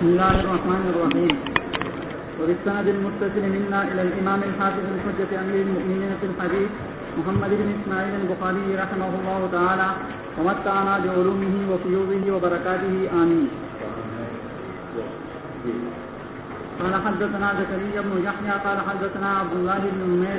الله الرحمن الرحيم. وبالسند المتصل منا إلى الإمام الحافظ الحجة أمير المؤمنين في الحديث محمد بن إسماعيل البخاري رحمه الله تعالى ومتعنا بعلومه وفيوضه وبركاته آمين. قال حدثنا زكريا بن يحيى قال حدثنا عبد الله بن نمير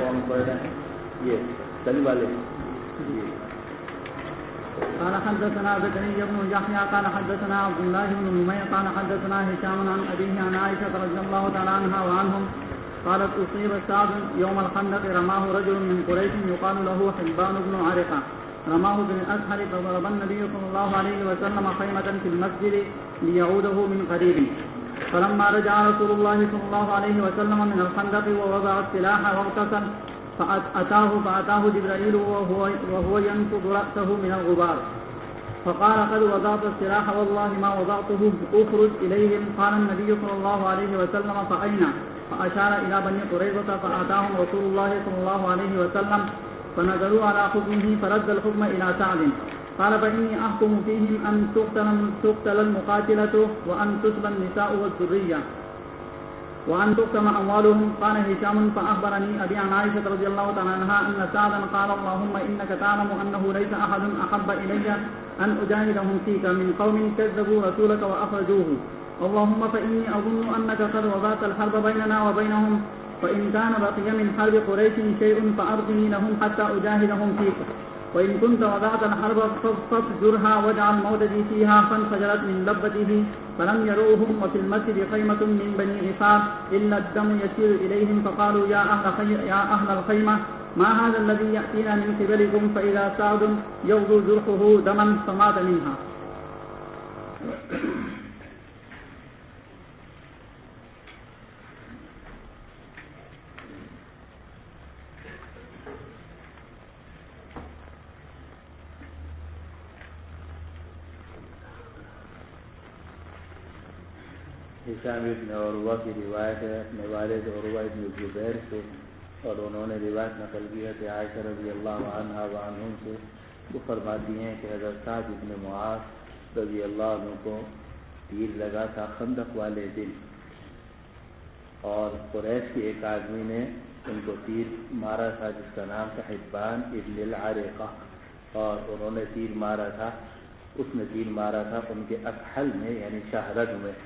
قال حدثنا زكريا بن يحيى قال حدثنا عبد الله بن نمير قال حدثنا هشام عن أبيه عن عائشة رضي الله تعالى عنها وعنهم قالت أصيب سعد يوم الخندق رماه رجل من قريش يقال له حبان بن عرقة رماه بالأسهل فضرب النبي صلى الله عليه وسلم خيمة في المسجد ليعوده من قريب. فلما رجع رسول الله صلى الله عليه وسلم من الخندق ووضع السلاح واغتسل فأتاه جبرائيل وهو ينفض رأسه من الغبار فقال قد وضعت السلاح والله ما وضعته أخرج إليهم. قال النبي صلى الله عليه وسلم فأين؟ فأشار إلى بني قريظة فأتاهم رسول الله صلى الله عليه وسلم فنزلوا على حكمه فرد الحكم إلى سعد. قال فإني أحكم فيهم أن تقتل المقاتلة وأن تسبى النساء والذرية وأن تقسم أموالهم. قال هشام فأخبرني أبي عن عائشة رضي الله تعالى عنها أن سعدا قال اللهم إنك تعلم أنه ليس أحد أحب إلي أن أجاهدهم فيك من قوم كذبوا رسولك وأخرجوه. اللهم فإني أظن أنك قد وضعت الحرب بيننا وبينهم فإن كان بقي من حرب قريش شيء فأرضني لهم حتى أجاهدهم فيك وإن كنت وضعت الحرب فافجرها واجعل موددي فيها. فانفجرت من لبته فلم يروهم وفي المسجد خيمة من بني غفار إلا الدم يسير إليهم فقالوا يا أهل الخيمة ما هذا الذي يأتينا من قبلكم فإذا سعد يغدو جرحه دما فمات منها. ہشام بن عروہ کی روایت ہے اپنے والد عروہ بن زبیر سے اور انہوں نے روایت نقل کی ہے کہ عائشہ رضی اللہ عنہا وعنہم سے وہ فرماتی ہیں کہ حضرت سعد بن معاذ رضی اللہ عنہ کو تیر لگا تھا خندق والے دن اور قریش کے ایک آدمی نے ان کو تیر مارا تھا جس کا نام تھا حبان ابن العرقہ اور انہوں نے تیر مارا تھا اس نے تیر مارا تھا ان کے اکحل میں یعنی شہرگ میں.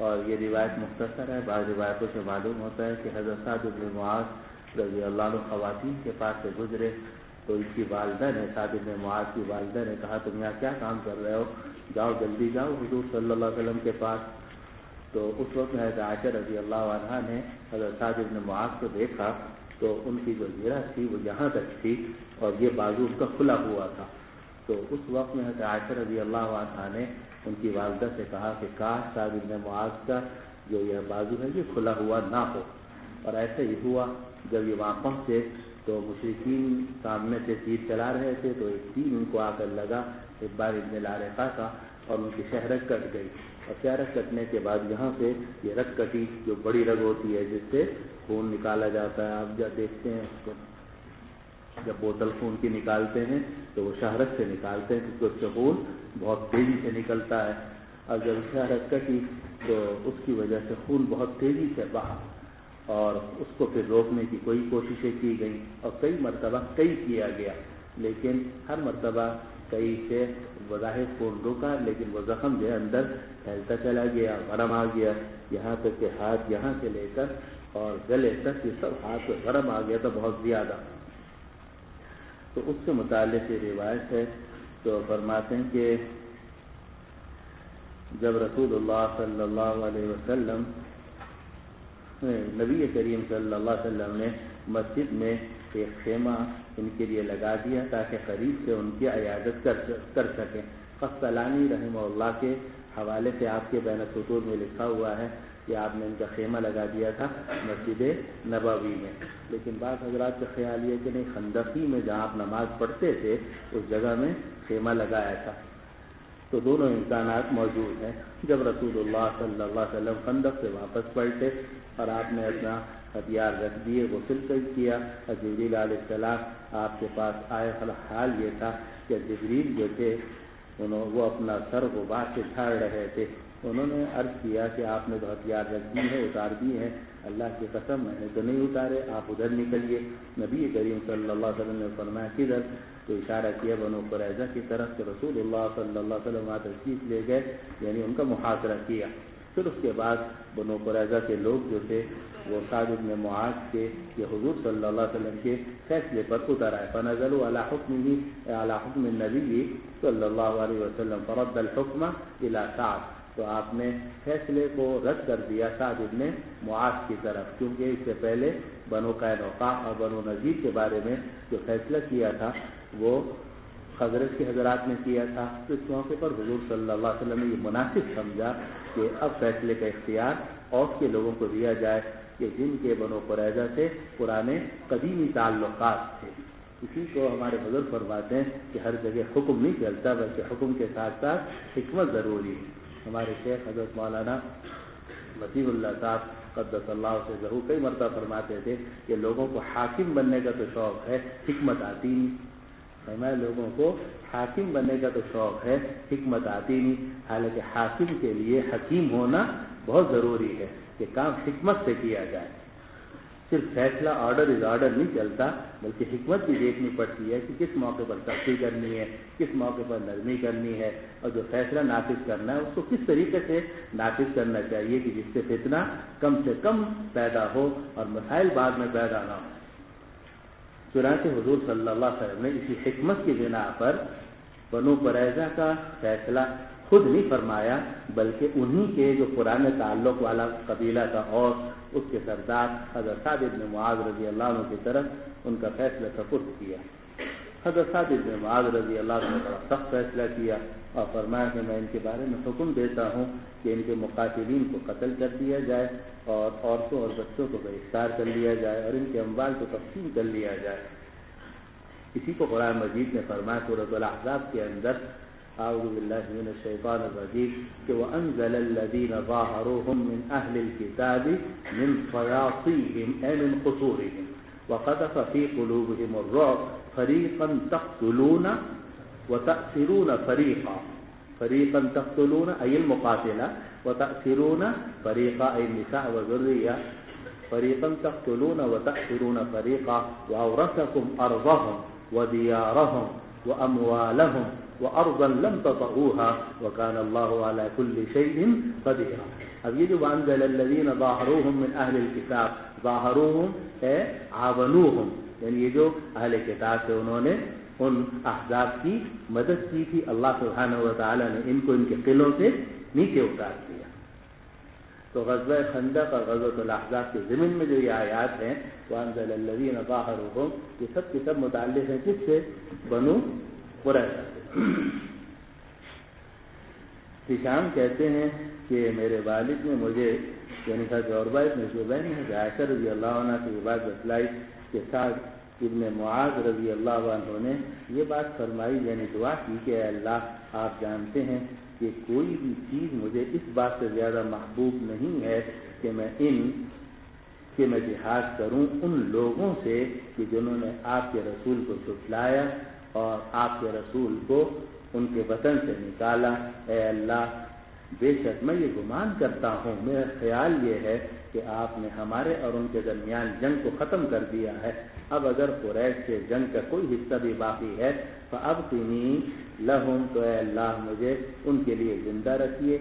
اور یہ روایت مختصر ہے. بعض روایتوں سے معلوم ہوتا ہے کہ حضرت سعد بن معاذ رضی اللہ عنہ خواتین کے پاس سے گزرے تو اس کی والدہ نے سعد بن معاذ کی والدہ نے کہا تم یہاں کیا کام کر رہے ہو, جاؤ جلدی جاؤ حضور صلی اللہ علیہ وسلم کے پاس. تو اس وقت حضرت عائشہ رضی اللہ عنہا نے حضرت سعد بن معاذ کو دیکھا تو ان کی جو زیرہ تھی وہ یہاں تک تھی اور یہ بازو ان کا کھلا ہوا تھا. تو اس وقت میں حضرت عائشہ رضی اللہ عنہا نے ان کی والدہ سے کہا کہ کاش سعد بن معاذ کا جو یہ بازو ہے یہ کھلا ہوا نہ ہو. اور ایسا ہی ہوا. جب یہ وہاں پہنچے تو مشرکین سامنے سے تیر چلا رہے تھے تو ایک تیر ان کو آ کر لگا حبان ابن العرقہ کا اور ان کی شہرگ کٹ گئی. اور شہرگ کٹنے کے بعد یہاں سے یہ رگ کٹی جو بڑی رگ ہوتی ہے جس سے خون نکالا جاتا ہے. آپ جب دیکھتے ہیں اس کو جب بوتل خون کی نکالتے ہیں تو وہ شہرگ سے نکالتے ہیں کیونکہ اس سے خون بہت تیزی سے نکلتا ہے. اور جب شہرگ کٹی تو اس کی وجہ سے خون بہت تیزی سے بہا اور اس کو پھر روکنے کی کوئی کوششیں کی گئیں اور کئی مرتبہ کیا گیا لیکن ہر مرتبہ کئی سے بظاہر خون رکا لیکن وہ زخم جو ہے اندر پھیلتا چلا گیا, گرم آ گیا یہاں تک کہ ہاتھ یہاں سے لے کر اور گلے تک یہ سب ہاتھ گرم آ گیا تھا بہت زیادہ. تو اس سے متعلق یہ روایت ہے. تو فرماتے ہیں کہ جب رسول اللہ صلی اللہ علیہ وسلم نبی کریم صلی اللہ علیہ وسلم نے مسجد میں ایک خیمہ ان کے لیے لگا دیا تاکہ قریب سے ان کی عیادت کر سکیں. قسطلانی رحمہ اللہ کے حوالے سے آپ کے بین السطور میں لکھا ہوا ہے کہ آپ نے ان کا خیمہ لگا دیا تھا مسجد نبوی میں. لیکن بعض حضرات کا خیال یہ کہ نہیں, خندقی میں جہاں آپ نماز پڑھتے تھے اس جگہ میں خیمہ لگایا تھا. تو دونوں امکانات موجود ہیں. جب رسول اللہ صلی اللہ علیہ وسلم خندق سے واپس پلٹے اور آپ نے اپنا ہتھیار رکھ دیے, غسل کیا, جبریل علیہ السلام آپ کے پاس آئے. حال یہ تھا کہ جبریل جو تھے وہ اپنا سر غبار سے جھاڑ رہے تھے انہوں نے عرض کیا کہ آپ نے تو ہتھیار رکھ دی ہے، اتار دی ہے، اللہ کی قسم میں نے تو نہیں اتارے، آپ ادھر نکلیے۔ نبی کریم صلی اللہ علیہ وسلم نے فرمایا کدھر؟ تو اشارہ کیا بنو قریظہ کی طرف، کہ رسول اللہ صلی اللہ علیہ وسلم وہاں تشریف لے گئے، یعنی ان کا محاصرہ کیا۔ پھر اس کے بعد بنو قریظہ کے لوگ جو تھے وہ سعد بن معاذ کے کہ حضور صلی اللہ علیہ وسلم کے فیصلے پر اتر آئے، فنزلوا علی حکم النبی صلی اللہ علیہ وسلم فرد الحکم الی سعد، تو آپ نے فیصلے کو رد کر دیا سعد بن معاذ کی طرف، کیونکہ اس سے پہلے بنو قینقاع اور بنو نذیر کے بارے میں جو فیصلہ کیا تھا وہ خزرج کے حضرات نے کیا تھا۔ تو اس موقع پر حضور صلی اللہ علیہ وسلم نے یہ مناسب سمجھا کہ اب فیصلے کا اختیار اوس کے لوگوں کو دیا جائے، کہ جن کے بنو قریظہ سے پرانے قدیمی تعلقات تھے۔ اسی کو ہمارے بزرگ فرماتے ہیں کہ ہر جگہ حکم نہیں چلتا، بلکہ حکم کے ساتھ ساتھ حکمت ضروری ہے۔ ہمارے شیخ حضرت مولانا وسیع اللہ صاحب قدس اللہ سرہ کئی مرتبہ فرماتے تھے کہ لوگوں کو حاکم بننے کا تو شوق ہے، حکمت آتی نہیں۔ ہمارے لوگوں کو حاکم بننے کا تو شوق ہے، حکمت آتی نہیں، حالانکہ حاکم کے لیے حکیم ہونا بہت ضروری ہے کہ کام حکمت سے کیا جائے۔ صرف فیصلہ آرڈر از آرڈر نہیں چلتا، بلکہ حکمت بھی دیکھنی پڑتی ہے کہ کس موقع پر سختی کرنی ہے، کس موقع پر نرمی کرنی ہے، اور جو فیصلہ نافذ کرنا ہے اس کو کس طریقے سے نافذ کرنا چاہیے کہ جس سے فتنہ کم سے کم پیدا ہو اور مسائل بعد میں پیدا نہ ہو۔ چنانچہ حضور صلی اللہ علیہ وسلم نے اسی حکمت کی بنا پر بنو قریظہ کا فیصلہ خود نہیں فرمایا، بلکہ انہی کے جو پرانے تعلق والا قبیلہ تھا اور اس کے سردار حضرت سعد بن معاذ رضی اللہ عنہ کی طرف ان کا فیصلہ سپرد کیا۔ حضرت سعد بن معاذ رضی اللہ عنہ نے سخت فیصلہ کیا اور فرمایا کہ میں ان کے بارے میں حکم دیتا ہوں کہ ان کے مقاتلین کو قتل کر دیا جائے اور عورتوں اور بچوں کو گرفتار کر لیا جائے اور ان کے اموال کو تقسیم کر لیا جائے۔ اسی کو قرآن مجید نے فرمایا سورۃ الاحزاب کے اندر، اعوذ باللہ من الشیطان الرجیم، کہ وانزل الذین ظاہروہم من اہل الکتاب من صیاصیہم اے من قصورہم وقذف فی قلوبہم الرعب فریقا تقتلون وتأسرون فریقا، فریقا تقتلون ای المقاتلہ وتأسرون فریقا ای النساء والذریہ، فریقا تقتلون وتأسرون فریقا وأورثکم ارضهم ودیارهم واموالهم وارضا لم تطئوها وكان الله على كل شيء قدير۔ اب یہ جو وانزل الذین ظاہروہم من اہل الکتاب، ظاہروہم ہے عاونوہم، یعنی یہ جو اہل کتاب سے انہوں نے ان احزاب کی مدد کی تھی، اللہ سبحانہ وتعالی نے ان کو ان کے قلعوں سے نیچے اتار دیا۔ تو غزوہ خندق اور غزوۃ الاحزاب کے ضمن میں جو یہ آیات ہیں وانزل الذین ظاہروہم، یہ سب کے سب متعلق ہیں کس سے؟ بنو قریظہ سے۔ ہشام کہتے ہیں کہ میرے والد نے مجھے، یعنی حضرت عروہ بن زبیر نے عائشہ رضی اللہ عنہ سے یہ بات بتلائی کہ سعد ابن معاذ رضی اللہ عنہ نے یہ بات فرمائی، یعنی دعا کی کہ اے اللہ آپ جانتے ہیں کہ کوئی بھی چیز مجھے اس بات سے زیادہ محبوب نہیں ہے کہ میں جہاد کروں ان لوگوں سے کہ جنہوں نے آپ کے رسول کو جھٹلایا اور آپ کے رسول کو ان کے وطن سے نکالا۔ اے اللہ بے شک میں یہ گمان کرتا ہوں، میرا خیال یہ ہے کہ آپ نے ہمارے اور ان کے درمیان جنگ کو ختم کر دیا ہے، اب اگر قریش سے جنگ کا کوئی حصہ بھی باقی ہے فَأَبْقِنِي لَهُمْ، تو اے اللہ مجھے ان کے لیے زندہ رکھیے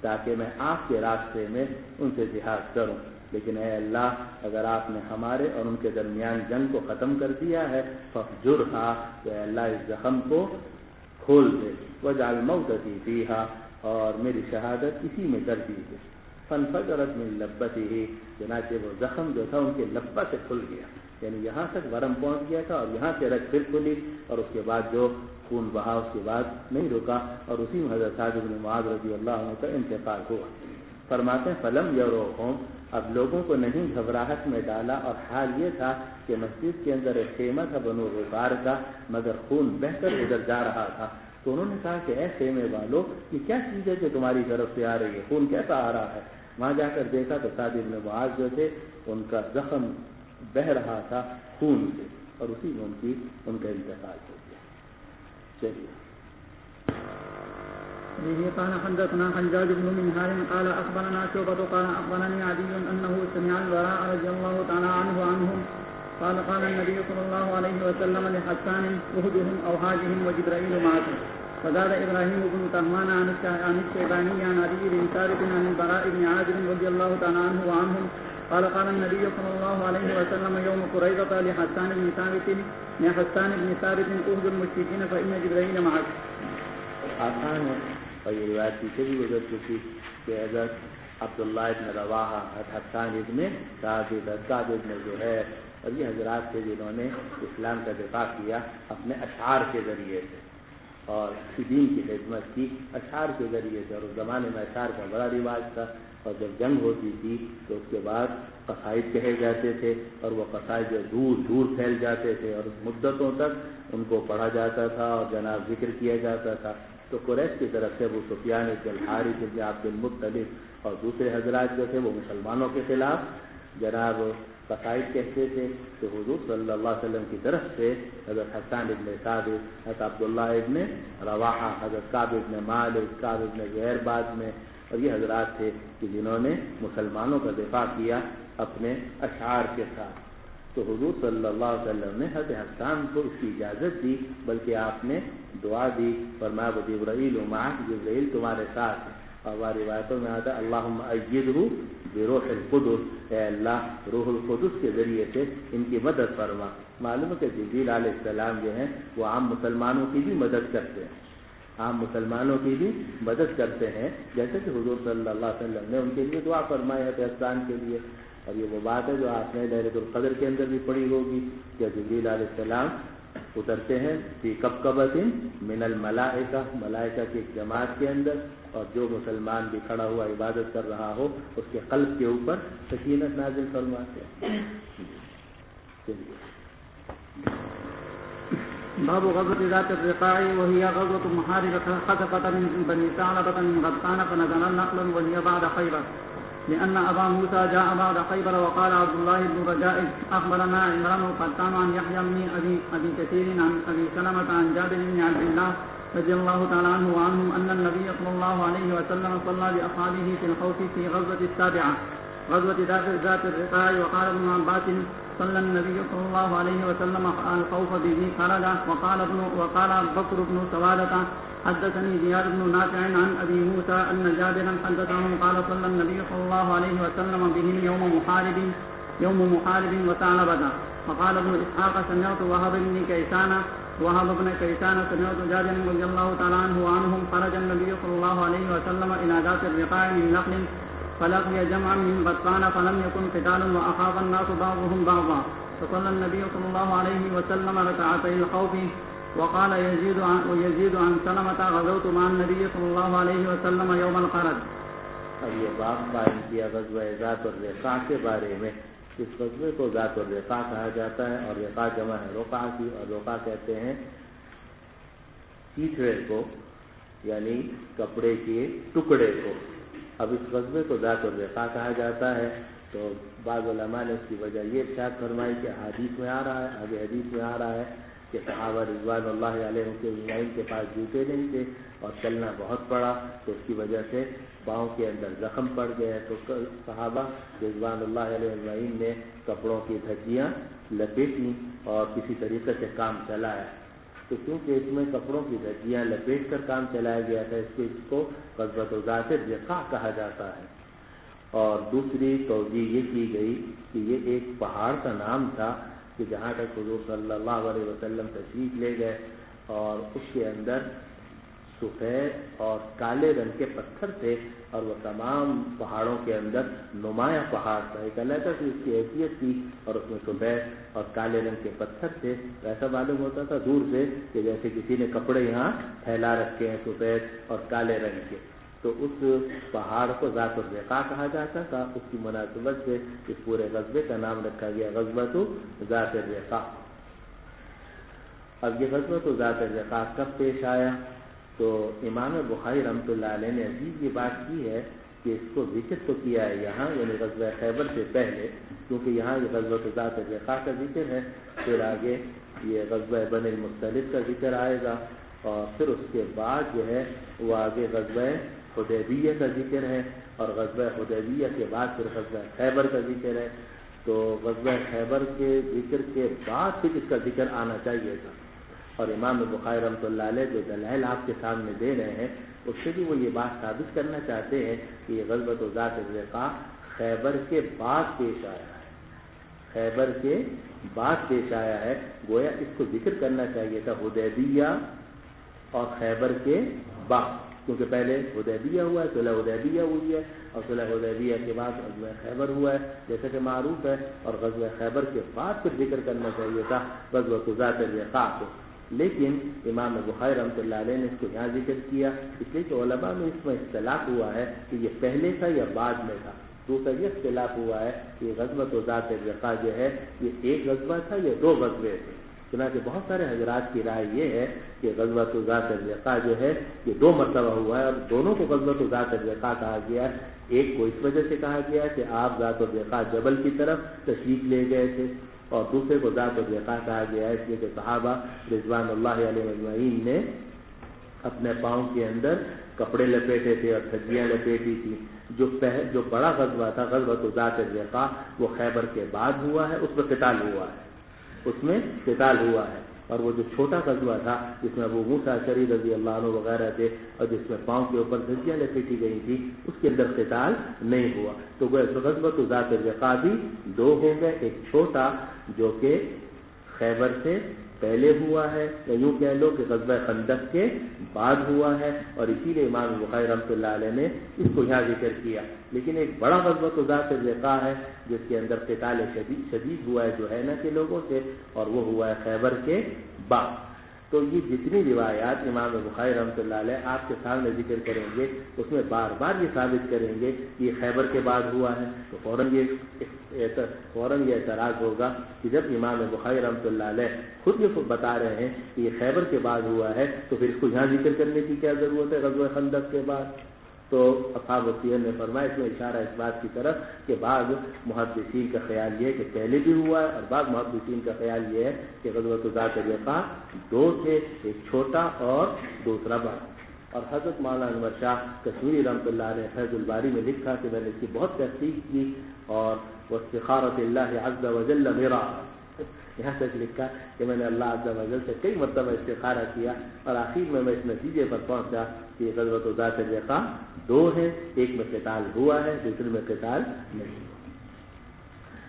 تاکہ میں آپ کے راستے میں ان سے جہاد کروں، لیکن اے اللہ اگر آپ نے ہمارے اور ان کے درمیان جنگ کو ختم کر دیا ہے فَاحْجُرْهَا، تو اے اللہ اس زخم کو کھول دے، وَاجْعَلْ مَوْتَتِي فِيهَا، اور میری شہادت اسی میں کر دیجیے۔ فَانْفَجَرَتْ مِنْ لَبَّتِهِ، چنانچہ وہ زخم جو تھا ان کے لبہ سے کھل گیا، یعنی یہاں تک ورم پہنچ گیا تھا اور یہاں سے رگ پھر کھلی اور اس کے بعد جو خون بہا اس کے بعد نہیں رکا، اور اسی میں حضرت سعد بن معاذ رضی اللہ عنہ کا انتقال ہوا۔ فرماتے ہیں فلم یروہم، اب لوگوں کو نہیں گھبراہٹ میں ڈالا، اور حال یہ تھا کہ مسجد کے اندر ایک خیمہ تھا بنو غفار کا، مگر خون بہہ کر ادھر جا رہا تھا، تو انہوں نے کہا کہ اے خیمے والو یہ کیا چیز ہے جو تمہاری طرف سے آ رہی ہے، خون کیسا آ رہا ہے؟ وہاں جا کر دیکھا تو سعد بن معاذ جو تھے ان کا زخم بہہ رہا تھا خون سے، اور اسی میں ان کا انتقال ہو گیا۔ چلیے به قال حدثنا حجاج بن منهار قال أخبرنا شعبة قال أخبرني عدي أنه سمع البراء رضي الله تعالى عنه عنهم قال قال النبي صلى الله عليه وسلم لحسان وهدهم أو هاجهم وجبرائيل معكم. فزاد إبراهيم بن طهمان عن الشيباني عن عدي بن ثابت عن البراء بن عازب رضي الله تعالى عنه وعنهم قال قال النبي صلى الله عليه وسلم يوم قريظة لحسان بن ثابت أهد المشركين فإن جبرائيل معك. آسان ہے اور یہ روایت پیچھے بھی گزر چکی کہ حضرت عبداللہ ابن رواحہ حسان ابن ثابت ابن زہیر اور یہ حضرات تھے جنہوں نے اسلام کا دفاع کیا اپنے اشعار کے ذریعے سے اور دین کی خدمت کی اشعار کے ذریعے سے. اور اس زمانے میں اشعار کا بڑا رواج تھا اور جب جنگ ہوتی تھی تو اس کے بعد قصائد کہے جاتے تھے اور وہ قصائد جو دور دور پھیل جاتے تھے اور مدتوں تک ان کو پڑھا جاتا تھا اور جناب ذکر کیا جاتا تھا. تو قریش کی طرف سے ابو سفیان بن الحارث بن عبد المطلب اور دوسرے حضرات جو تھے وہ مسلمانوں کے خلاف جناب قصائد کہتے تھے. تو حضور صلی اللہ علیہ وسلم کی طرف سے حضرت حسان ابن ثابت، حضرت عبداللہ ابن رواحہ، حضرت کعب ابن مالک، کعب ابن زہیر بعد میں، اور یہ حضرات تھے کہ جنہوں نے مسلمانوں کا دفاع کیا اپنے اشعار کے ساتھ. تو حضور صلی اللہ علیہ وسلم نے حضرت حسان کو اس کی اجازت دی، بلکہ آپ نے دعا دی، فرمایا جبرائیل معک، جبرائیل تمہارے ساتھ ہے. اور وہ روایتوں میں آتا اللہم ایدہ بروح القدس، اے اللہ روح القدس کے ذریعے سے ان کی مدد فرما. معلوم ہے کہ جبریل علیہ السلام جو ہیں وہ عام مسلمانوں کی بھی مدد کرتے ہیں، عام مسلمانوں کی بھی مدد کرتے ہیں، جیسے کہ حضور صلی اللہ علیہ وسلم نے ان کے لیے دعا فرمائی ہے حسان کے لیے. اور یہ وہ بات ہے جو آپ نے لیلۃ القدر کے اندر بھی پڑھی ہوگی کہ جبریل علیہ السلام اترتے ہیں فی کبکبۃ من الملائکہ، ملائکہ کی ایک جماعت کے اندر، اور جو مسلمان بھی کھڑا ہوا عبادت کر رہا ہو اس کے قلب کے اوپر سکینت نازل فرماتے ہیں. باب غزوة ذات الرقاع وهي غزوة محاربة خطفة من بني ثعلبة من غطفان فنزل النخل وهي بعد خيبر لأن أبا موسى جاء بعد خيبر. وقال عبد الله بن رجاء أخبرنا عمران القطان عن يحيى بن أبي كثير عن أبي سلمة عن جابر بن عبد الله رضي الله تعالى عنه وعنهم أن النبي صلى الله عليه وسلم صلى بأصحابه في الخوف في غزوة السابعة غزوة ذات الرقاع. وقال ابن عباس صلى النبي صلى الله عليه وسلم الخوف به خرج. وقال بكر بن سوادة حدثني زياد بن نافع عن أبي موسى أن جابرا حدثهم قال صلى النبي صلى الله عليه وسلم بهم يوم محارب وثعلبة. وقال ابن إسحاق سمعت وهب بن كيسان سمعت جابر رضي الله تعالى عنه وعنهم خرج النبي صلى الله عليه وسلم إلى ذات الرقاع من نخل فلقي جمعا من غطفان فلم يكن قتال وأخاف الناس بعضهم بعضا. فصلى النبي صلى الله عليه وسلم ركعتي الخوف. وقال يزيد عن سلمة غزوت مع النبي صلى الله عليه وسلم يوم الخرج. اب یہ باب قائم کیا غزوہ ذات الرقاع کے بارے میں. اس غزوے کو ذات الرقاع کہا جاتا ہے اور رقاع جمع ہے رقعہ کی، اور رقعہ کہتے ہیں چیتڑے کو، یعنی کپڑے کے ٹکڑے کو. اب اس غزوے کو ذات الرقاع کہا جاتا ہے. تو بعض علماء نے اس کی وجہ یہ ارشاد فرمائی کہ حدیث میں آ رہا ہے، آگے حدیث میں آ رہا ہے کہ صحابہ رضوان اللہ علیہ کے پاس جوتے نہیں تھے اور چلنا بہت پڑا، تو اس کی وجہ سے پاؤں کے اندر زخم پڑ گئے. تو صحابہ رضوان اللہ علیہ نے کپڑوں کی دھجیاں لپیٹیں اور کسی طریقے سے کام چلایا. تو کیونکہ اس میں کپڑوں کی دھجیاں لپیٹ کر کام چلایا گیا تھا، اس کو غزوۃ ذات الرقاع کہا جاتا ہے. اور دوسری توجیہ یہ کی گئی کہ یہ ایک پہاڑ کا نام تھا کہ جہاں تک حضور صلی اللہ علیہ وسلم تشریف لے گئے، اور اس کے اندر سفید اور کالے رنگ کے پتھر تھے، اور وہ تمام پہاڑوں کے اندر نمایاں پہاڑ تھا. ایک علیحدہ سے اس کی حیثیت تھی اور اس میں سفید اور کالے رنگ کے پتھر تھے. ایسا معلوم ہوتا تھا دور سے کہ جیسے کسی نے کپڑے یہاں پھیلا رکھے ہیں سفید اور کالے رنگ کے. تو اس پہاڑ کو ذات الرقاع کہا جاتا تھا. اس کی مناسبت سے اس پورے غزوے کا نام رکھا گیا غزوۃ ذات الرقاع. اب یہ غزوۃ ذات الرقاع کب پیش آیا؟ تو امام بخاری رحمۃ اللہ علیہ نے عجیب یہ بات کی ہے کہ اس کو ذکر تو کیا ہے یہاں، یعنی غزوہ خیبر سے پہلے، کیونکہ یہاں یہ غزوۃ ذات الرقاع کا ذکر ہے. پھر آگے یہ غزوہ بنی المصطلق کا ذکر آئے گا، اور پھر اس کے بعد جو ہے وہ آگے غزوہ حدیبیہ کا ذکر ہے، اور غزوہ حدیبیہ کے بعد پھر غزوہ خیبر کا ذکر ہے۔ تو غزوہ خیبر کے ذکر کے بعد پھر اس کا ذکر آنا چاہیے تھا، اور امام بخاری رحمۃ اللہ علیہ جو دلائل آپ کے سامنے دے رہے ہیں اس سے بھی وہ یہ بات ثابت کرنا چاہتے ہیں کہ یہ غزوۃ ذات الرقاع خیبر کے بعد پیش آیا ہے، خیبر کے بعد پیش آیا ہے۔ گویا اس کو ذکر کرنا چاہیے تھا حدیبیہ اور خیبر کے بعد، کیونکہ پہلے حدیبیہ ہوا ہے، صلح حدیبیہ ہوئی ہے، اور صلح حدیبیہ کے بعد غزوہ خیبر ہوا ہے جیسے کہ معروف ہے، اور غزوہ خیبر کے بعد پھر ذکر کرنا چاہیے تھا غزوۃ ذات الرقاع کو۔ لیکن امام بخاری رحمۃ اللہ علیہ نے اس کو یہاں ذکر کیا، اس لیے کہ علماء میں اس میں اختلاف ہوا ہے کہ یہ پہلے تھا یا بعد میں تھا۔ دوسرا یہ اختلاف ہوا ہے کہ غزوۃ ذات الرقاع جو ہے یہ ایک غزوہ تھا یا دو غزوے تھے۔ چنانچہ بہت سارے حضرات کی رائے یہ ہے کہ غزوۃ ذات الرقاع جو ہے یہ دو مرتبہ ہوا ہے، اور دونوں کو غزوۃ ذات الرقاع کہا گیا ہے۔ ایک کو اس وجہ سے کہا گیا ہے کہ آپ ذات الرقاع جبل کی طرف تشریف لے گئے تھے، اور دوسرے کو ذات الرقاع کہا گیا ہے اس لیے کہ صحابہ رضوان اللہ علیہ اجمعین نے اپنے پاؤں کے اندر کپڑے لپیٹے تھے اور دھجیاں لپیٹی تھی۔ جو بڑا غزوہ تھا غزوۃ ذات الرقاع وہ خیبر کے بعد ہوا ہے، اس میں قتال ہوا ہے، اس میں قتال ہوا ہے۔ اور وہ جو چھوٹا غزوہ تھا جس میں ابو موسیٰ اشعری رضی اللہ عنہ وغیرہ تھے، اور جس میں پاؤں کے اوپر دھجیاں لپیٹی گئی تھی، اس کے اندر قتال نہیں ہوا۔ تو غزوۃ ذات الرقاع بھی دو ہو گئے، ایک چھوٹا جو کہ خیبر سے پہلے ہوا ہے، یا یوں کہہ لو کہ غزوہ خندق کے بعد ہوا ہے، اور اسی لیے امام بخاری رحمۃ اللہ علیہ نے اس کو یہاں ذکر کیا۔ لیکن ایک بڑا غزوہ ذات الرقاع ہے جس کے اندر قتال شدید ہوا ہے جو ہے نا کے لوگوں سے، اور وہ ہوا ہے خیبر کے بعد۔ تو یہ جتنی روایات امام بخاری رحمۃ اللہ علیہ آپ کے سامنے ذکر کریں گے اس میں بار بار یہ ثابت کریں گے کہ یہ خیبر کے بعد ہوا ہے، تو فوراً یہ اعتراض ہوگا کہ جب امام بخاری رحمۃ اللہ علیہ خود یہ بتا رہے ہیں کہ یہ خیبر کے بعد ہوا ہے تو پھر اس کو یہاں ذکر کرنے کی کیا ضرورت ہے غزوہ خندق کے بعد؟ تو اصحاب السیر نے فرمایا اس میں اشارہ اس بات کی طرف کہ بعض محدثین کا خیال یہ ہے کہ پہلے بھی ہوا ہے، اور بعض محدثین کا خیال یہ ہے کہ غزوۃ ذات الرقاع دو تھے، ایک چھوٹا اور دوسرا بڑا۔ اور حضرت مولانا انور شاہ کشمیری رحمۃ اللہ علیہ فیض الباری میں لکھا کہ میں نے اس کی بہت تحقیق کی، اور واستخارۃ اللہ عز وجل میرا، یہاں تک لکھا کہ میں نے اللہ عز و جل سے کئی مرتبہ استخارہ کیا، اور آخر میں اس نتیجے پر پہنچا کہ غزوۃ ذات الرقاع دو ہے، ایک میں قتال ہوا ہے، دوسرے میں قتال نہیں ہوا۔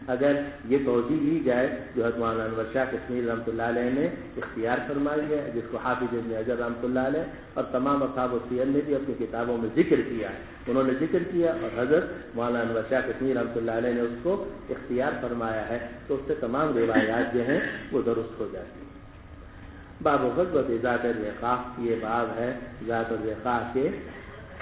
اگر یہ توجیہ لی جائے جو حضرت مولانا انور شاہ کشمیری رحمۃ اللہ علیہ نے اختیار فرمائی ہے، جس کو حافظ ابن حجر رحمۃ اللہ علیہ اور تمام اصحاب السیر نے بھی اپنی کتابوں میں ذکر کیا ہے، انہوں نے ذکر کیا اور حضرت مولانا انور شاہ کشمیری رحمۃ اللہ علیہ نے اس کو اختیار فرمایا ہے، تو اس سے تمام روایات جو ہیں وہ درست ہو جاتی ہیں۔ باب غزوۃ ذات الرقاع، یہ باب ہے ذات الرقاع کے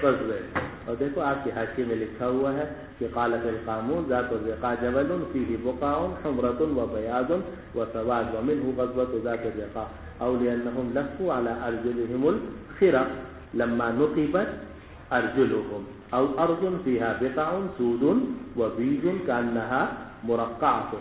غزوے، اور دیکھو آپ کے حاشیے میں لکھا ہوا ہے کہ قالت القامون ذات الرقاع جبل فيه بقاع حمرة وبياض وسواد ومنه غزوة ذات الرقاع أو لأنهم لفوا على أرجلهم الخرق لما نقبت أرجلهم أو أرض فيها بقاع سود وبيض كأنها مرقعة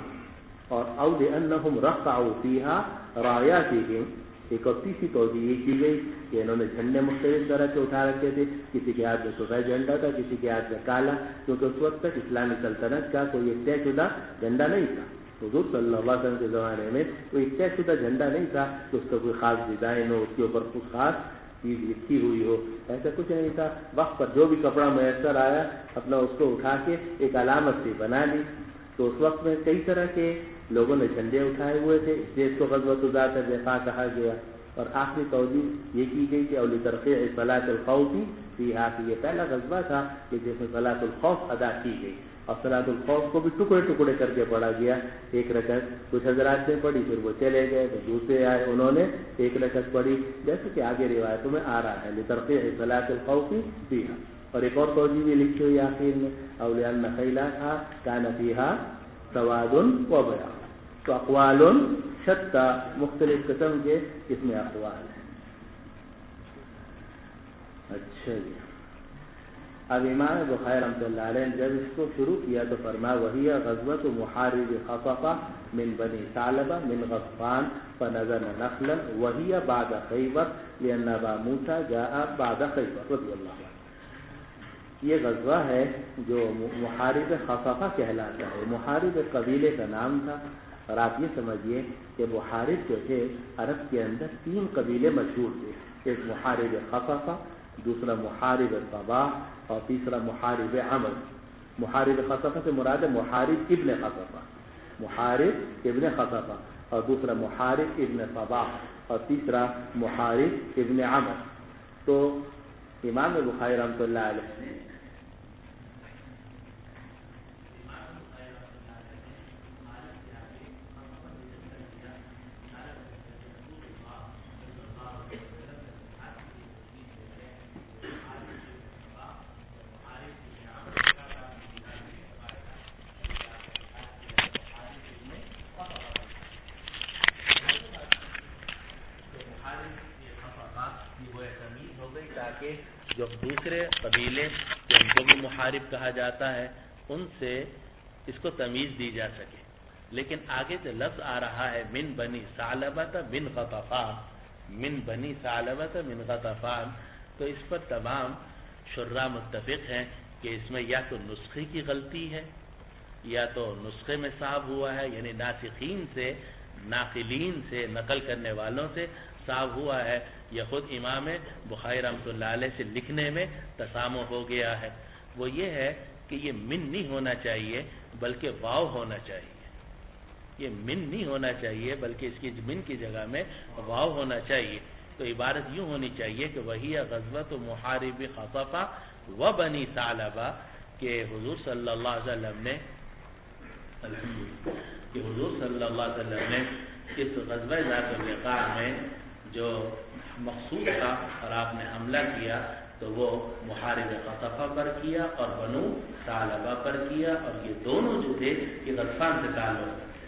أو لأنهم رقعوا فيها راياتهم۔ ایک اور تیسری توجہ یہ کی گئی کہ انہوں نے جھنڈے مختلف طرح کے اٹھا رکھے تھے، کسی کے ہاتھ میں سفید جھنڈا تھا، کسی کے ہاتھ میں کالا، کیونکہ اس وقت تک اسلامی سلطنت کا کوئی ایک طے شدہ جھنڈا نہیں تھا۔ حضور صلی اللہ علیہ وسلم کے زمانے میں کوئی ایک طے شدہ جھنڈا نہیں تھا کہ اس کا کوئی خاص ڈیزائن ہو، اس کے اوپر کچھ خاص چیز لکھی ہوئی ہو، ایسا کچھ نہیں تھا۔ وقت پر جو بھی کپڑا میسر آیا اپنا اس کو اٹھا کے ایک علامت سی بنا لی۔ تو اس وقت میں کئی طرح کے لوگوں نے جھنڈے اٹھائے ہوئے تھے، اس لیے اس کو غزوۃ ذات الرقاع کہا گیا۔ اور آخری توجہ یہ کی گئی کہ اولی ترقیع صلاۃ الخوف فیہا، کہ یہ پہلا غزوہ تھا کہ جس میں صلاۃ الخوف ادا کی گئی، اور صلاۃ الخوف کو بھی ٹکڑے ٹکڑے کر کے پڑھا گیا۔ ایک رکعت کچھ حضرات نے پڑھی، پھر وہ چلے گئے، پھر دوسرے آئے انہوں نے ایک رکعت پڑھی، جیسے کہ آگے روایتوں میں آ رہا ہے لترقیع صلاۃ الخوف فیہا۔ اور ایک اور توجہ بھی لکھی ہوئی آخر میں اولئن خیلھا کان فیہا سواد و بیاض۔ تو اقوال شتى، مختلف قسم کے اس میں اقوال ہیں۔ اچھا جی، اب امام بخاری رحمۃ اللہ علیہ نے جب اس کو شروع کیا تو فرمایا وہی غزوۃ محارب خفقہ من بني ثعلبة من غطفان فنزل نخلا وهي بعد خيبر لأن أبا موسى جاء بعد خيبر رضی اللہ عنہ. یہ غزوہ ہے جو محارب خفقہ کہلاتا ہے. محارب قبیلے کا نام تھا. اور آپ یہ سمجھیے کہ محارب جو تھے عرب کے اندر 3 قبیلے مشہور تھے. ایک محارب خفقہ، دوسرا محارب صباح اور تیسرا محارب عمر. محارب خفقہ سے مراد ہے محارب ابن خفقہ، محارب ابن خفقہ، اور دوسرا محارب ابن صباح اور تیسرا محارب ابن عمر. تو امام بخاری رحمۃ اللہ علیہ جو دوسرے قبیلے جن کو بھی محارب کہا جاتا ہے ان سے اس کو تمیز دی جا سکے. لیکن آگے جو لفظ آ رہا ہے من بنی ثعلبۃ من غطفان، من بنی ثعلبۃ من غطفان، تو اس پر تمام شراح متفق ہیں کہ اس میں یا تو نسخے کی غلطی ہے یا تو نسخے میں صاحب ہوا ہے، یعنی ناسخین سے، ناقلین سے، نقل کرنے والوں سے صاحب ہوا ہے، یا خود امام بخاری رحمۃ اللہ علیہ سے لکھنے میں تسامح ہو گیا ہے. وہ یہ ہے کہ یہ من نہیں ہونا چاہیے بلکہ واو ہونا چاہیے. یہ من نہیں ہونا چاہیے بلکہ اس کی من کی جگہ میں واو ہونا چاہیے. تو عبارت یوں ہونی چاہیے کہ وہی غزوۃ محارب خفقہ و بنی ثعلبہ، کہ حضور صلی اللہ علیہ وسلم نے اس غزوہ ذات الرقاع میں جو مقصود تھا اور آپ نے حملہ کیا تو وہ محارب خفقہ پر کیا اور بنو ثعلبہ پر کیا. اور یہ دونوں جو تھے یہ غطفان سے تعلق رکھتے،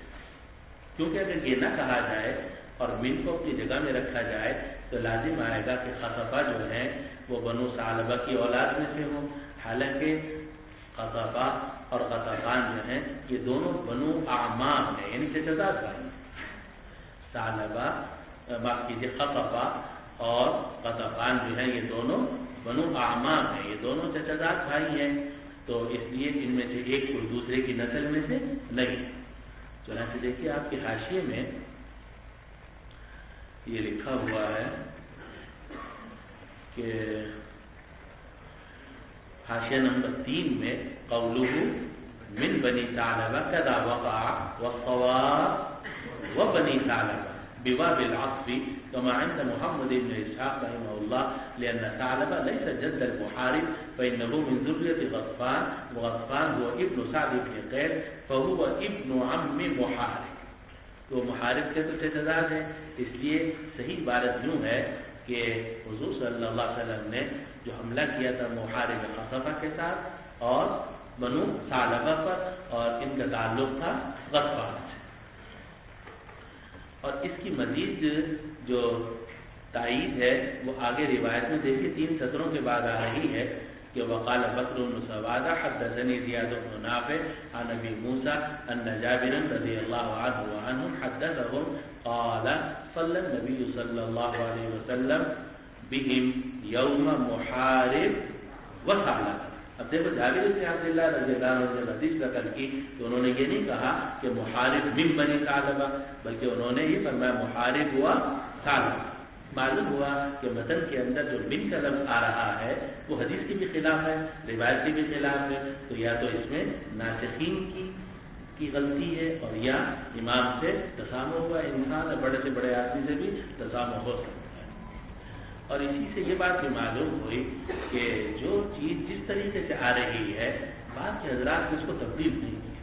کیونکہ اگر یہ نہ کہا جائے اور من کو اپنی جگہ میں رکھا جائے تو لازم آئے گا کہ خفقہ جو ہیں وہ بنو ثعلبہ کی اولاد میں سے ہوں، حالانکہ خفقہ اور غطفان جو ہیں یہ دونوں بنو اعمام ہیں، یعنی چچا بھائی. ثعلبہ معاف کیجیے خفقہ اور غطفان جو ہیں یہ دونوں بنو اعمام ہیں، یہ دونوں چچا بھائی ہیں. تو اس لیے ان میں سے ایک کوئی دوسرے کی نسل میں سے نہیں. چنانچہ دیکھیے آپ کے حاشیے میں یہ لکھا ہوا ہے کہ حاشیہ نمبر 3 میں قولہ من بنی ثعلبہ کذا وقع والصواب وبنی ثعلبہ بباب العطف كما عند محمد بن اسحاق رحمه الله لان ثعلبة ليس جد المحارب فانه من ذرية غطفان وغطفان هو ابن سعد بن قيس فهو ابن عم محارب. تو محارب کے تو تعداد ہے، اس لیے صحیح عبارت یوں ہے کہ حضور صلی اللہ علیہ وسلم نے جو حملہ کیا تھا محارب خفقہ کے ساتھ اور بنو ثعلبہ پر، اور ان کا تعلق تھا غطفان سے. اور اس کی مزید جو تائید ہے وہ آگے روایت میں دیکھیے 3 سطروں کے بعد آ رہی ہے کہ وقال بکر بن سوادہ حدثني زیاد بن نافع عن ابي موسى ان جابر رضي الله عنه وعنهم حدثهم قال صلى النبي صلى الله عليه وسلم بهم يوم محارب وثعلبة. اب دیکھو جابر بن عبداللہ رضی اللہ عنہ نے حدیث ذکر کی تو انہوں نے یہ نہیں کہا کہ محارب من بنی ثعلبہ، بلکہ انہوں نے یہ فرمایا محارب ہوا ثعلبہ. معلوم ہوا کہ متن کے اندر جو من کا لفظ آ رہا ہے وہ حدیث کی بھی خلاف ہے، روایت کی بھی خلاف ہے. تو یا تو اس میں ناسخین کی غلطی ہے اور یا امام سے تسامح ہوا. انسان بڑے سے بڑے آدمی سے بھی تسامح ہو سکتا ہے. اور اسی سے یہ بات بھی معلوم ہوئی کہ جو چیز جس طریقے سے آ رہی ہے بعض کے حضرات نے اس کو تبدیل نہیں کیا.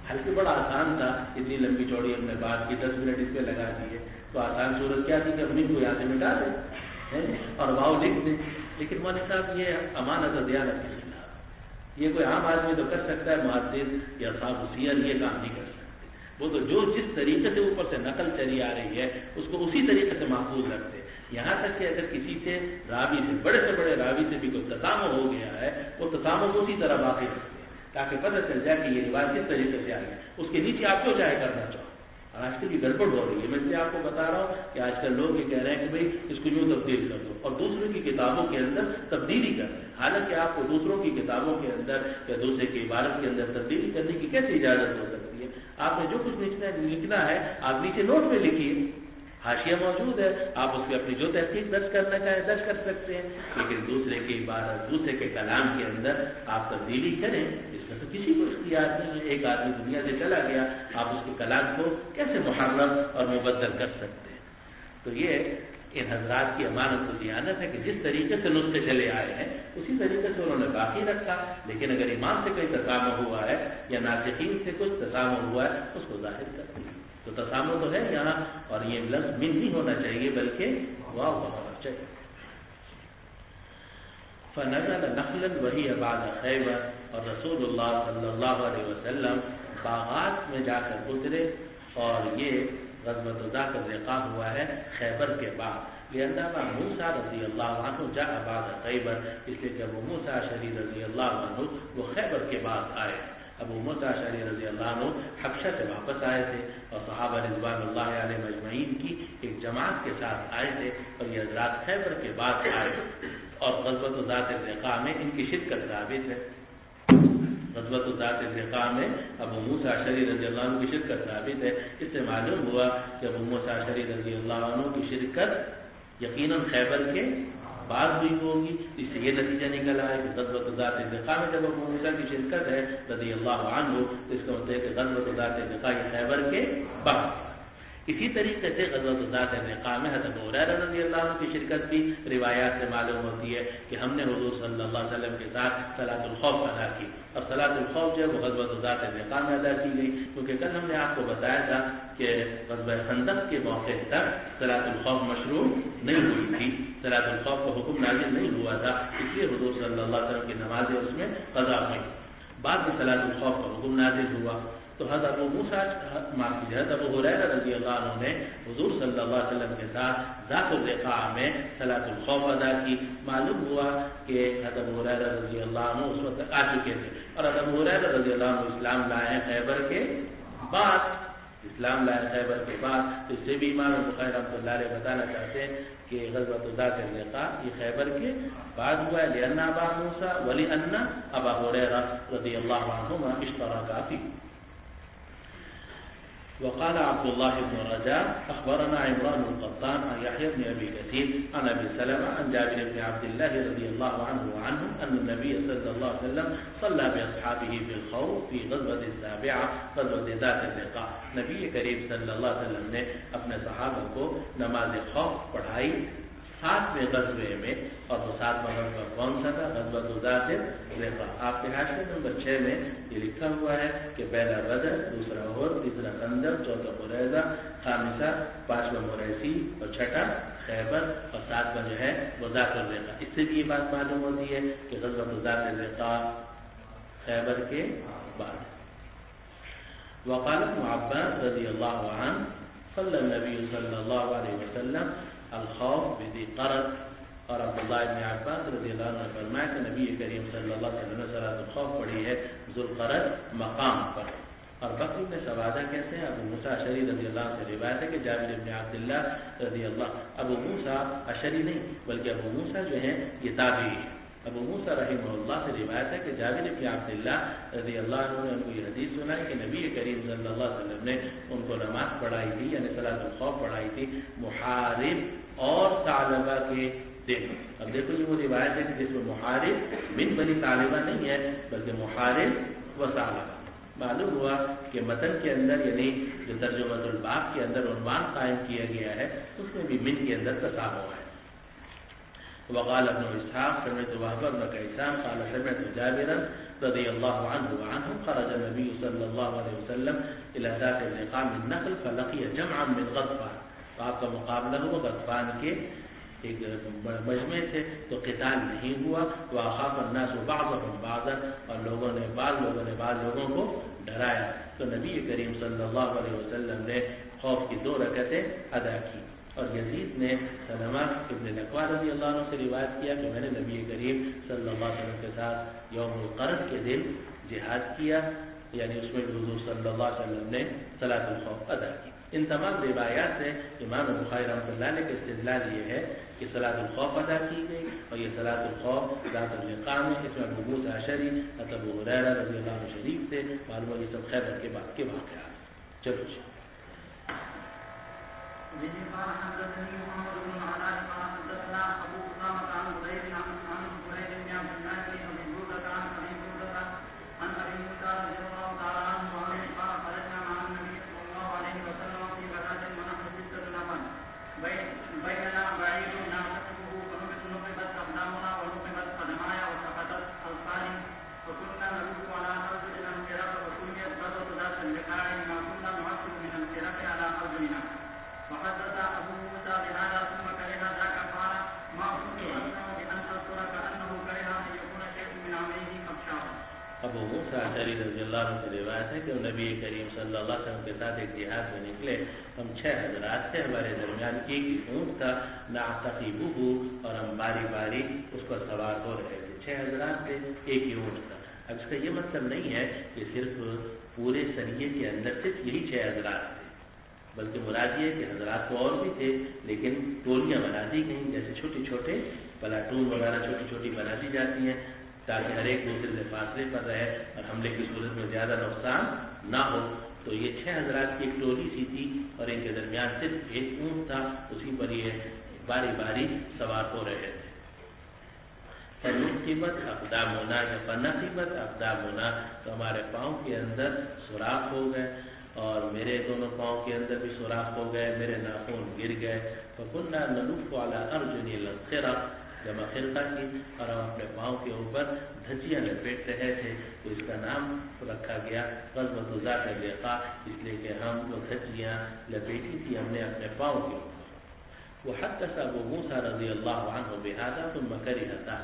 حالانکہ بڑا آسان تھا، اتنی لمبی چوڑی ہم نے بات کی، 10 منٹ اس پہ لگا دیے تو آسان صورت کیا تھی کہ اپنی کو یہاں سے مٹا دیں اور واؤ لکھ دیں. لیکن مولوی صاحب یہ امانت اور دیانت کے خلاف، یہ کوئی عام آدمی تو کر سکتا ہے، محدث یا صاحب حسین یہ کام نہیں کر سکتے. وہ تو جو جس طریقے سے اوپر سے نقل چلی آ رہی ہے اس کو اسی طریقے سے محفوظ رکھتے. یہاں تک کہ اگر کسی سے راوی سے بڑے راوی سے بھی کوئی تسامح ہو گیا ہے وہ تسامح کو اسی طرح باقی رکھتے ہیں تاکہ پتہ چل جائے کہ یہ روایت کس طریقے سے آ گئی. اس کے نیچے آپ کیوں چاہے کرنا چاہو اور آج کل یہ گڑبڑ ہو رہی ہے. میں اس لیے آپ کو بتا رہا ہوں کہ آج کل لوگ یہ کہہ رہے ہیں کہ بھائی اس کو یوں تبدیل کر دو اور دوسروں کی کتابوں کے اندر تبدیلی کر دیں. حالانکہ آپ کو دوسروں کی کتابوں کے اندر یا دوسرے کی عبارت کے اندر تبدیلی کرنے کی کیسے اجازت ہو سکتی ہے؟ آپ نے جو کچھ لکھنا ہے آپ نیچے نوٹ میں لکھیے, حاشیہ موجود ہے, آپ اس کی اپنی جو تحقیق درج کرنا چاہیں درج کر سکتے ہیں, لیکن دوسرے کی عبارت دوسرے کے کلام کے اندر آپ تبدیلی کریں اس میں تو کسی کو اختیار نہیں ہے. ایک آدمی دنیا سے چلا گیا, آپ اس کے کلام کو کیسے محرف اور مبدل کر سکتے ہیں؟ تو یہ ان حضرات کی امانت و دیانت ہے کہ جس طریقے سے نسخے چلے آئے ہیں اسی طریقے سے انہوں نے باقی رکھا, لیکن اگر امام سے کوئی تسامح ہوا ہے یا ناسخین سے کچھ تسامح ہوا ہے اس کو ظاہر کر دیا. تو تسامح تو ہے یہاں, اور یہ لفظ من نہیں ہونا چاہیے بلکہ واو ہونا چاہیے. فنزل نخلا وہی بعد خیبر, اور رسول اللہ صلی اللہ علیہ وسلم باغات میں جا کر گزرے, اور یہ غزوۃ ذات الرقاع ہوا ہے خیبر کے بعد. لأن ابا موسیٰ رضی اللہ عنہ جاء بعد خیبر, اس لیے کہ ابو موسیٰ اشعری رضی اللہ عنہ وہ خیبر کے بعد آئے. ابو موسیٰ اشعری رضی اللہ عنہ حبشہ سے واپس آئے تھے اور صحابہ رضوان اللہ علیہ مجمعین کی ایک جماعت کے ساتھ آئے تھے, اور یہ حضرات خیبر کے بعد آئے, اور غزوۃ ذات الرقاع میں ان کی شرکت ثابت ہے. غزوۃ ذات الرقاع میں ابو موسیٰ اشعری رضی اللہ عنہ کی شرکت ثابت ہے. اس سے معلوم ہوا کہ ابو موسیٰ اشعری رضی اللہ عنہ کی شرکت یقیناً خیبر کے بعد ہوئی ہوگی. اس سے یہ نتیجہ نکلا ہے کہ غزوۃ ذات الرقاع میں جب ابو موسیٰ کی شرکت ہے رضی اللہ عنہ, تو اس کا مطلب ہے کہ غزوۃ ذات الرقاع خیبر کے بعد. اسی طریقے سے غزوۃ ذات الرقاع میں حضرت ابو ہریرہ رضی اللہ عنہ کی شرکت بھی روایات سے معلوم ہوتی ہے کہ ہم نے حضور صلی اللہ علیہ وسلم کے ساتھ صلاۃ الخوف ادا کی, اور صلاۃ الخوف جو ہے وہ غزوۃ ذات الرقاع میں ادا کی گئی, کیونکہ کل ہم نے آپ کو بتایا تھا کہ غزوہ خندق کے موقع تک صلاۃ الخوف مشروع نہیں ہوئی تھی, صلاۃ الخوف کا حکم نازل نہیں ہوا تھا, اس لیے حضور صلی اللہ علیہ وسلم کی نمازیں اس میں قضا ہوئی. بعد میں صلاۃ الخوف کا حکم نازل ہوا, تو حضرت ابو موسیٰ حضرت ابو ہریرہ رضی اللہ عنہ نے حضور صلی اللہ علیہ وسلم کے ساتھ ذات الرقاع میں صلاۃ الخوف ادا کی. معلوم ہوا کہ حضرت ابو ہریرہ رضی اللہ عنہ اس وقت تک آ چکے تھے, اور حضرت ابو ہریرہ رضی اللہ عنہ اسلام لائے ہیں خیبر کے بعد, اسلام لائے خیبر کے بعد. اس سے بھی امام بخاری رحمۃ اللہ علیہ بتانا چاہتے ہیں کہ غزوۃ ذات الرقاع یہ خیبر کے بعد ہوا ہے, لأن ابا موسیٰ ولأن ابا ہریرہ رضی اللہ عنہما اشترکا فیہ. وقال عبد الله بن رجاء أخبرنا عمران القطان عن يحيى بن أبي كثير عن أبي سلمة عن جابر بن عبد الله رضي الله عنه وعنهم أن النبي صلى الله عليه وسلم صلى بأصحابه في الخوف في غزوة السابعة غزوة ذات الرقاع. نبی کریم صلی اللہ علیہ وسلم نے اپنے صحابہ کو نماز خوف پڑھائی 7ویں غزوے میں, اور وہ 7واں غزوہ کون سا تھا؟ غزوۃ ذات الرقاع. آپ کے حاشیے نمبر 6 میں یہ لکھا ہوا ہے کہ پہلا بدر, دوسرا احد, تیسرا خندق, چوتھا قریظہ, خامسہ 5واں مریسی, اور چھٹا خیبر, اور 7واں جو ہے وہ ذات الرقاع. اس سے بھی یہ بات معلوم ہوتی ہے کہ غزوۃ ذات الرقاع خیبر کے بعد. وقال ابن عباس رضی اللہ عنہ صلی النبی صلی اللہ علیہ وسلم الخوف بذی قرد, اور عبداللہ ابن عباس رضی اللہ عنہ نے فرمایا کہ نبی کریم صلی اللہ علیہ وسلم نے صلاۃ الخوف پڑھی ہے ذوالقرد مقام پر. اور بکر بن سوادہ کہتے ہیں, ابو موسیٰ اشعری رضی اللہ عنہ سے روایت ہے کہ جابر بن عبداللہ رضی اللہ, ابو موسیٰ اشعری نہیں بلکہ ابو موسیٰ جو ہیں یہ تابعی ہیں. ابو موسیٰ رحمہ اللہ سے روایت ہے کہ جابر بن عبداللہ رضی اللہ عنہ نے ان کو یہ حدیث سنائی کہ نبی کریم صلی اللہ علیہ وسلم نے ان کو نماز پڑھائی تھی, یعنی صلاۃ الخوف پڑھائی تھی محارب اور ثعلبہ کے دن. اب دیکھو یہ وہ روایت ہے کہ جس میں محارب من بنی ثعلبہ نہیں ہے بلکہ محارب و ثعلبہ. معلوم ہوا کہ متن کے اندر یعنی جو ترجمۃ الباب کے اندر عنوان قائم کیا گیا ہے اس میں بھی من کے اندر تسامح ہے. وقال ابن اسحاق سمعت وهب بن كيسان قال سمعت جابرا رضي الله عنه وعنهم خرج النبي صلى الله عليه وسلم الى ذات الرقاع من نخل فلقي جمعا من غطفان. تو آپ کا مقابلہ ہوا غطفان کے ایک مجمع سے, تو قتال نہیں ہوا. وخاف الناس بعضهم بعضا, اور لوگوں نے بعض لوگوں کو ڈرایا. تو نبی کریم صلی اللہ علیہ وسلم نے خوف کی 2 رکعتیں ادا کی. اور یزید نے سلمہ ابن الاکوع رضی اللہ عنہ سے روایت کیا کہ میں نے نبی کریم صلی اللہ علیہ وسلم کے ساتھ یوم القرد کے دن جہاد کیا, یعنی اس میں حضور صلی اللہ علیہ وسلم نے صلاۃ الخوف ادا کی. ان تمام روایات سے امام بخاری رحمۃ اللہ علیہ کا استدلال یہ ہے کہ صلاۃ الخوف ادا کی گئی، اور یہ صلاۃ الخوف ذات اللقاء میں، اس میں ابو موسیٰ اشعری، ابو ہریرہ رضی اللہ عنہ شریف سے معلوم ہے یہ سب خیبر کے بعد کے واقعات۔ چلو جی۔ قال حدثني محمد بن علاء قال حدثنا ابو اسامه عن زهير عن بريد بن عبد الله بن ابي بردة عن ابي بردة عن ابي موسى رضي الله تعالى عنه قال خرجنا مع النبي صلى الله عليه وسلم في غزاة ونحن 6 نفر بيننا بعير نعتقبه فنقبت اقدامنا ونقبت قدماي وسقطت القاري وكنا نروح على ارجلنا الكرام وسميت غزوة ذات اللقاء لما كنا نعصب من الكرام على ارجلنا. فحدث ابو موسى بهذا ثم كره ذاك قال ما كنت اسمع بان اذكر كانه كره ان يكون شيء من عمله ابشار. ابو موسیٰ اشعری رضی اللہ عنہ سے روایت ہے کہ نبی کریم صلی اللہ علیہ وسلم کے ساتھ ایک جہاد میں نکلے، ہم 6 حضرات تھے، ہمارے درمیان ایک ہی اونٹ تھا، نعتقبہ، اور ہم باری باری اس پر سوار ہو رہے تھے۔ 6 حضرات تھے، ایک ہی اونٹ تھا۔ اب اس کا یہ مطلب نہیں ہے کہ صرف پورے سریے کے اندر صرف یہی 6 حضرات تھے، بلکہ مراد یہ ہے کہ حضرات تو اور بھی تھے، لیکن ٹولیاں بنا دی گئیں، جیسے چھوٹے چھوٹے پلاٹون وغیرہ چھوٹی چھوٹی بنا دی جاتی ہیں تاکہ ہر ایک دوسرے سے فاصلے پر رہے اور حملے کی صورت میں زیادہ نقصان نہ ہو۔ تو یہ 6 حضرات کی ایک ٹولی سی تھی اور ان کے درمیان صرف ایک اونٹ تھا، اسی پر یہ باری باری سوار ہو رہے تھے۔ فنقبت اقدامنا یا فنقبت اقدامنا، تو ہمارے پاؤں کے اندر سوراخ ہو گئے، اور میرے دونوں پاؤں کے اندر بھی سوراخ ہو گئے، میرے ناخن گر گئے۔ فكنا نلف على ارجلنا الخرق، جمع خرقہ کی، اور ہم اپنے پاؤں کے اوپر دھجیاں لپیٹ رہے تھے، تو اس کا نام رکھا گیا غزوۃ ذات اللقاء، اس لیے کہ ہم وہ دھجیاں لپیٹی تھی ہم نے اپنے پاؤں کے اوپر۔ وحدث ابو موسیٰ رضی اللہ عنہ بهذا ثم كرهه،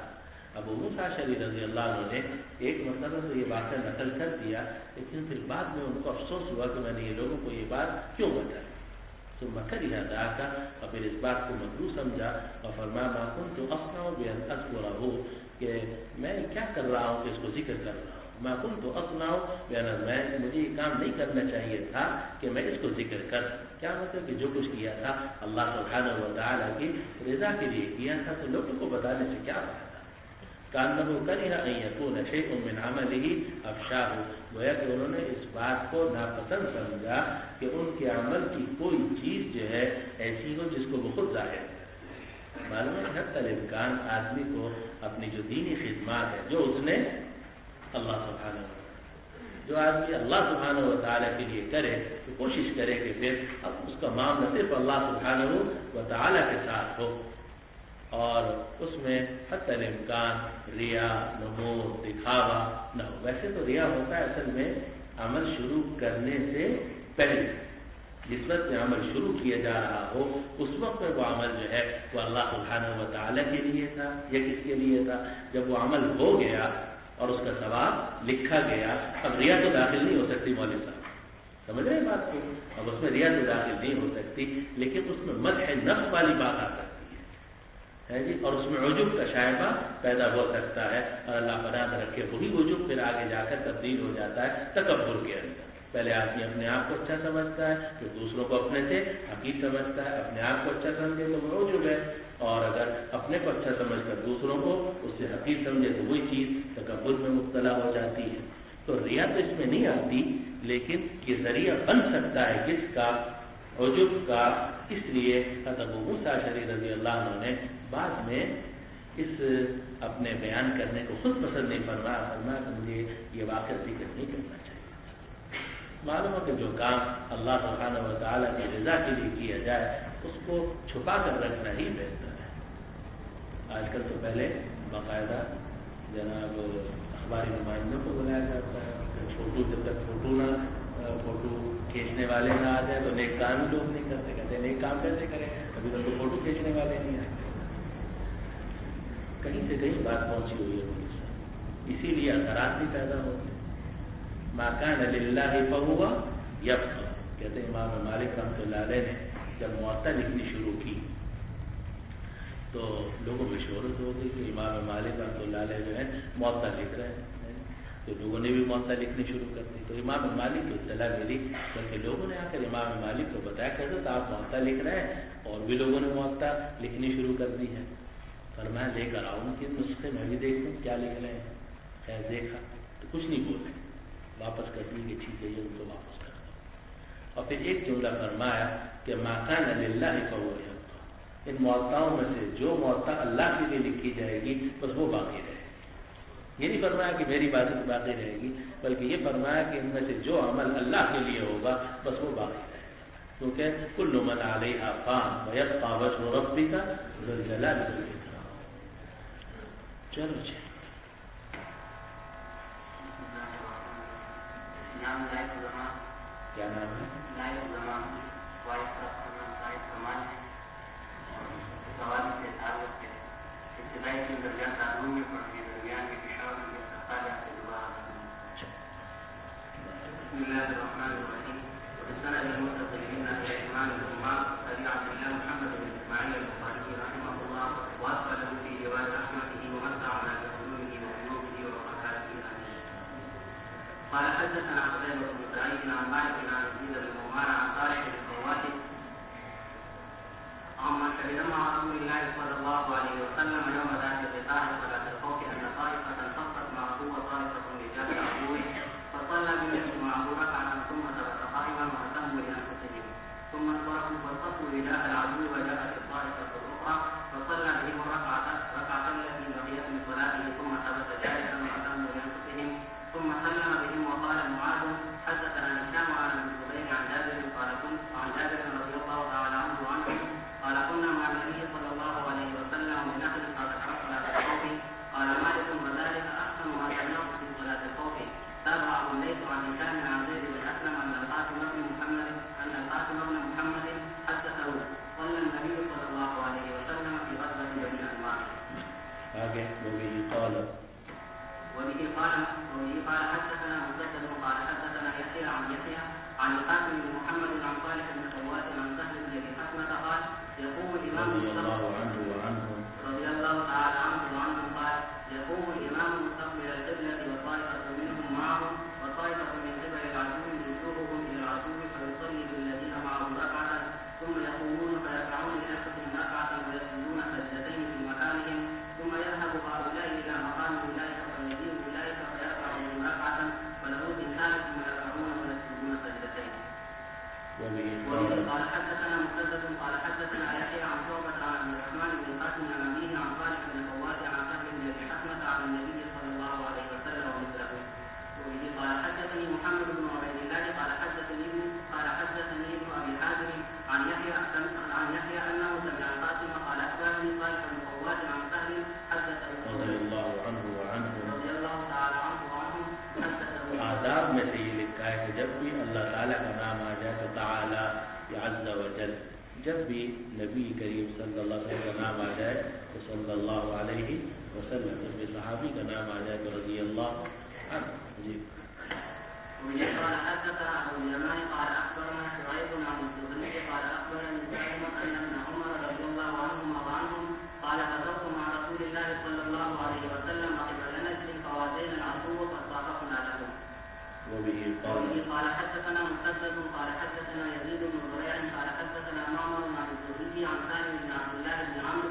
ابو موسیٰ اشعری رضی اللہ عنہ نے ایک مرتبہ تو یہ واقعہ نقل کر دیا، لیکن پھر بعد میں ان کو افسوس ہوا کہ میں نے یہ لوگوں کو یہ بات کیوں بتائی۔ ثم كره ذاك، اور پھر اس بات کو مکروہ سمجھا، اور فرمایا ما كنت اصنع بان اذكره، کہ میں کیا کر رہا ہوں کہ اس کو ذکر کر رہا ہوں۔ ما كنت اصنع بان، مجھے یہ کام نہیں کرنا چاہیے تھا کہ میں اس کو ذکر کر، کیا مطلب کہ جو کچھ کیا تھا اللہ سبحانہ و تعالیٰ کی رضا کے لیے کیا تھا، تو لوگوں کو بتانے سے کیا بات ہے۔ كأنه كره أن يكون شيء من عمله أفشاه، گویا کہ انہوں نے اس بات کو ناپسند سمجھا کہ ان کے عمل کی کوئی چیز جو ہے ایسی ہو جس کو وہ خود ظاہر ہے۔ معلوم ہے حتی الامکان آدمی کو اپنی جو دینی خدمات ہے جو اس نے اللہ سبحانہ و تعالیٰ، جو آدمی اللہ سبحانہ و تعالیٰ کے لیے کرے تو کوشش کرے کہ پھر اب اس کا معاملہ صرف اللہ سبحانہ و تعالیٰ کے ساتھ ہو، اور اس میں حتی الامکان ریا، نمود، دکھاوا نہ ہو۔ ویسے تو ریا ہوتا ہے اصل میں عمل شروع کرنے سے پہلے، جس وقت میں عمل شروع کیا جا رہا ہو اس وقت میں وہ عمل جو ہے وہ اللہ سبحانہ و تعالیٰ کے لیے تھا یا کس کے لیے تھا۔ جب وہ عمل ہو گیا اور اس کا ثواب لکھا گیا، اب ریا تو داخل نہیں ہو سکتی مولوی صاحب، سمجھ رہے ہیں بات کو؟ اب اس میں ریا تو داخل نہیں ہو سکتی، لیکن اس میں مدح نفس والی بات آ سکتی ہے جی، اور اس میں عجب کا شائبہ پیدا ہو سکتا ہے، اور اللہ پناہ رکھے وہی عجب پھر آگے جا کر تبدیل ہو جاتا ہے تکبر کے اندر۔ پہلے آدمی اپنے آپ کو اچھا سمجھتا ہے، پھر دوسروں کو اپنے سے حقیر سمجھتا ہے، اپنے آپ کو اچھا سمجھے تو وہ عجب ہے، اور اگر اپنے کو اچھا سمجھ کر دوسروں کو اس سے حقیر سمجھے تو وہی چیز تکبر میں مبتلا ہو جاتی ہے۔ تو ریا تو اس میں نہیں آتی، لیکن یہ ذریعہ بن سکتا ہے کس کا؟ عجب کا۔ اس لیے ابو موسیٰ اشعری رضی اللہ عنہ نے بعد میں اس اپنے بیان کرنے کو خود پسند نہیں فرمایا کہ مجھے یہ واقعہ ذکر نہیں کرنا چاہیے۔ معلوم ہے کہ جو کام اللہ سبحانہ و تعالیٰ کی رضا کے لیے کیا جائے اس کو چھپا کر رکھنا ہی بہتر ہے۔ آج کل تو پہلے باقاعدہ جناب اخباری نمائندوں کو بلایا جاتا ہے، فوٹو جب تک فوٹو کھینچنے والے نہ آ جائے تو نیک کام لوگ نہیں کرتے، کہتے ہیں نیک کام کیسے کریں، ابھی تک تو فوٹو کھینچنے والے نہیں آئے۔ کہیں سے کہیں بات پہنچی ہوئی ہے، اسی لیے اثرات بھی پیدا ہوتے ہیں۔ ما کان للہ فہو یبقی، کہتے ہیں امام مالک رحمۃ اللہ علیہ نے جب موطا لکھنی شروع کی تو لوگوں میں شہرت ہو گئی کہ امام مالک رحمۃ اللہ علیہ جو ہے موطا لکھ رہے ہیں، تو لوگوں نے بھی موطا لکھنی شروع کر دی. تو امام مالک کی اطلاع ملی بلکہ لوگوں نے آ کر امام مالک کو بتایا کہ حضرت آپ موطا لکھ رہے ہیں اور بھی لوگوں نے موطا لکھنی شروع کر دی ہے. فرمایا لے کر آؤں کہ نسخے میں بھی دیکھوں کیا لکھ رہے ہیں. خیر دیکھا تو کچھ نہیں بولے, واپس کر دی کہ ٹھیک ہے یہ ان کو واپس کر دو. اور پھر ایک جملہ فرمایا کہ ما کان للہ فہو یبقی, ان موطاؤں میں سے جو موطا اللہ کے لیے لکھی جائے گی بس وہ باقی رہے گی. یہ نہیں فرمایا کہ میری بات باقی رہے گی, بلکہ یہ فرمایا کہ ان میں سے جو عمل اللہ کے لیے ہوگا بس وہ باقی رہے گا, کیونکہ کل من علیہا فان ویبقی وجہ ربک ذو الجلال والاکرام. چلو جی کیا نام ہے؟ سوال سے تعلق ہے ابتدائی کے درجات تعلیم میں پڑھنے درمیان کے پشاور میں سرکار سے دوبارہ بسم اللہ الرحمن الرحیم وبسنة المتقين إلى إمام الأمة أبي عبد الله محمد بن إسماعيل البخاري رحمه الله وأثبت له في رواية رحمته ومسى على علومه وعلومه وبركاته آمين. قال حدثنا قتيبة بن سعيد عن مالك عن يزيد بن عمر عن صالح بن خواتم عما شهد مع رسول الله صلى الله عليه وسلم يوم ذات القطاع صلاة الخوف أن طائفة انتصت معه وطائفة رجال عدوه فصلى بهم معه ركعة ثم ثبت قائما واهتموا لأنفسهم ثم انصرفوا فالتصوا رداء العدو وجاءت الطائفة الأخرى فصلى بهم ركعة التي بقيت من صلاته ثم ثبت جالسا واهتموا لأنفسهم ثم سلم بهم وقال معاذ حدثنا هشام عن الزبير عن جابر رضي الله تعالى عنه قال كنا مع النبي صلى الله عليه وسلم بنحل صلاة الخوف قال مالك وذلك أحسن ما سمعت في صلاة الخوف. تابعه الليث عن هشام عن زيد بن أسلم أن القاسم بن محمد حدثه صلى النبي صلى الله عليه وسلم في غزوة بني أنمار. وبه قال حدثنا مسدد قال حدثنا يحيى عن القاسم بن محمد عن صالح بن خوات عن سهل بن ابي حسمة قال يقوم الامام رضي الله عنه وعنهم رضي الله تعالى عنه وعنهم قال يقوم الامام مستقبل القبلة وطائفة منهم معه وطائفة من قبل العدو يجوبهم الى العدو فيصلي بالذين معه ركعة ثم يقومون فيركعون لنفسهم ركعة ويسجدون سجدتين في مكانهم ثم يذهب هؤلاء الى مقام اولئك فيزيد اولئك فيركعون ركعة وله ثالث ثم يركعون ويسجدون سجدتين. قال حدثنا مسدد قال حدثنا يحيى عن شعبة عن عبد الرحمن بن قاسم عن أبيه عن صالح بن خوات عن سهل بن أبي حسمة عن النبي صلى الله عليه وسلم ومثله. وبه قال حدثني محمد بن عبيد الله قال حدثني ابن أبي حازم عن يحيى أنه سمع القاسم قال أخبرني صالح بن خوات عن سهل حدثه رضي الله عنه وعنهم رضي الله تعالى عنه وعنهم حدثه. آداب میں سے یہ لکھا ہے کہ جب بھی اللہ تعالیٰ کا نام آ جائے تو تعالیٰ عز و جل, جب بھی نبی کریم صلی اللہ علیہ وسلم کا نام آ جائے تو صلی اللہ علیہ وسلم, جب بھی صحابی کا نام آ جائے تو رضی اللہ عنہ. جی قال حدثنا ابو اليمان قال اخبرنا شعيب عن الزهري قال اخبرني سالم ان ابن عمر رضي الله عنهما وعنهم قال غزوت مع رسول الله صلى الله عليه وسلم قبل نجد فوازينا العدو فصافحنا لهم. وبه قال حدثنا مسدد قال حدثنا يزيد بن زريع قال حدثنا معمر عن الزهري عن سالم بن عبد الله بن عمرو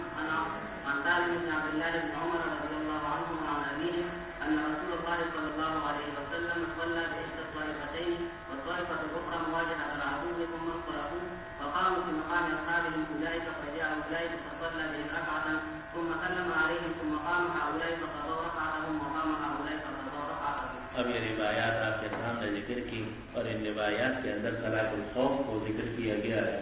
عن سالم بن عبد الله بن عمر رضي الله عنهما عن ابيه ان رسول الله صلى الله عليه وسلم صلى باحدى الطائفتين والطائفه الاخرى مواجهه العدو ثم انصرفوا فقاموا في مقام اصحابهم اولئك فجاء اولئك فصلى بهم ركعه ثم سلم عليهم ثم قام هؤلاء فقضوا ركعتهم وقام هؤلاء فقضوا ركعتهم. اب یہ روایات آپ کے سامنے ذکر کی اور ان روایات کے اندر صلاۃ الخوف کو ذکر کیا گیا ہے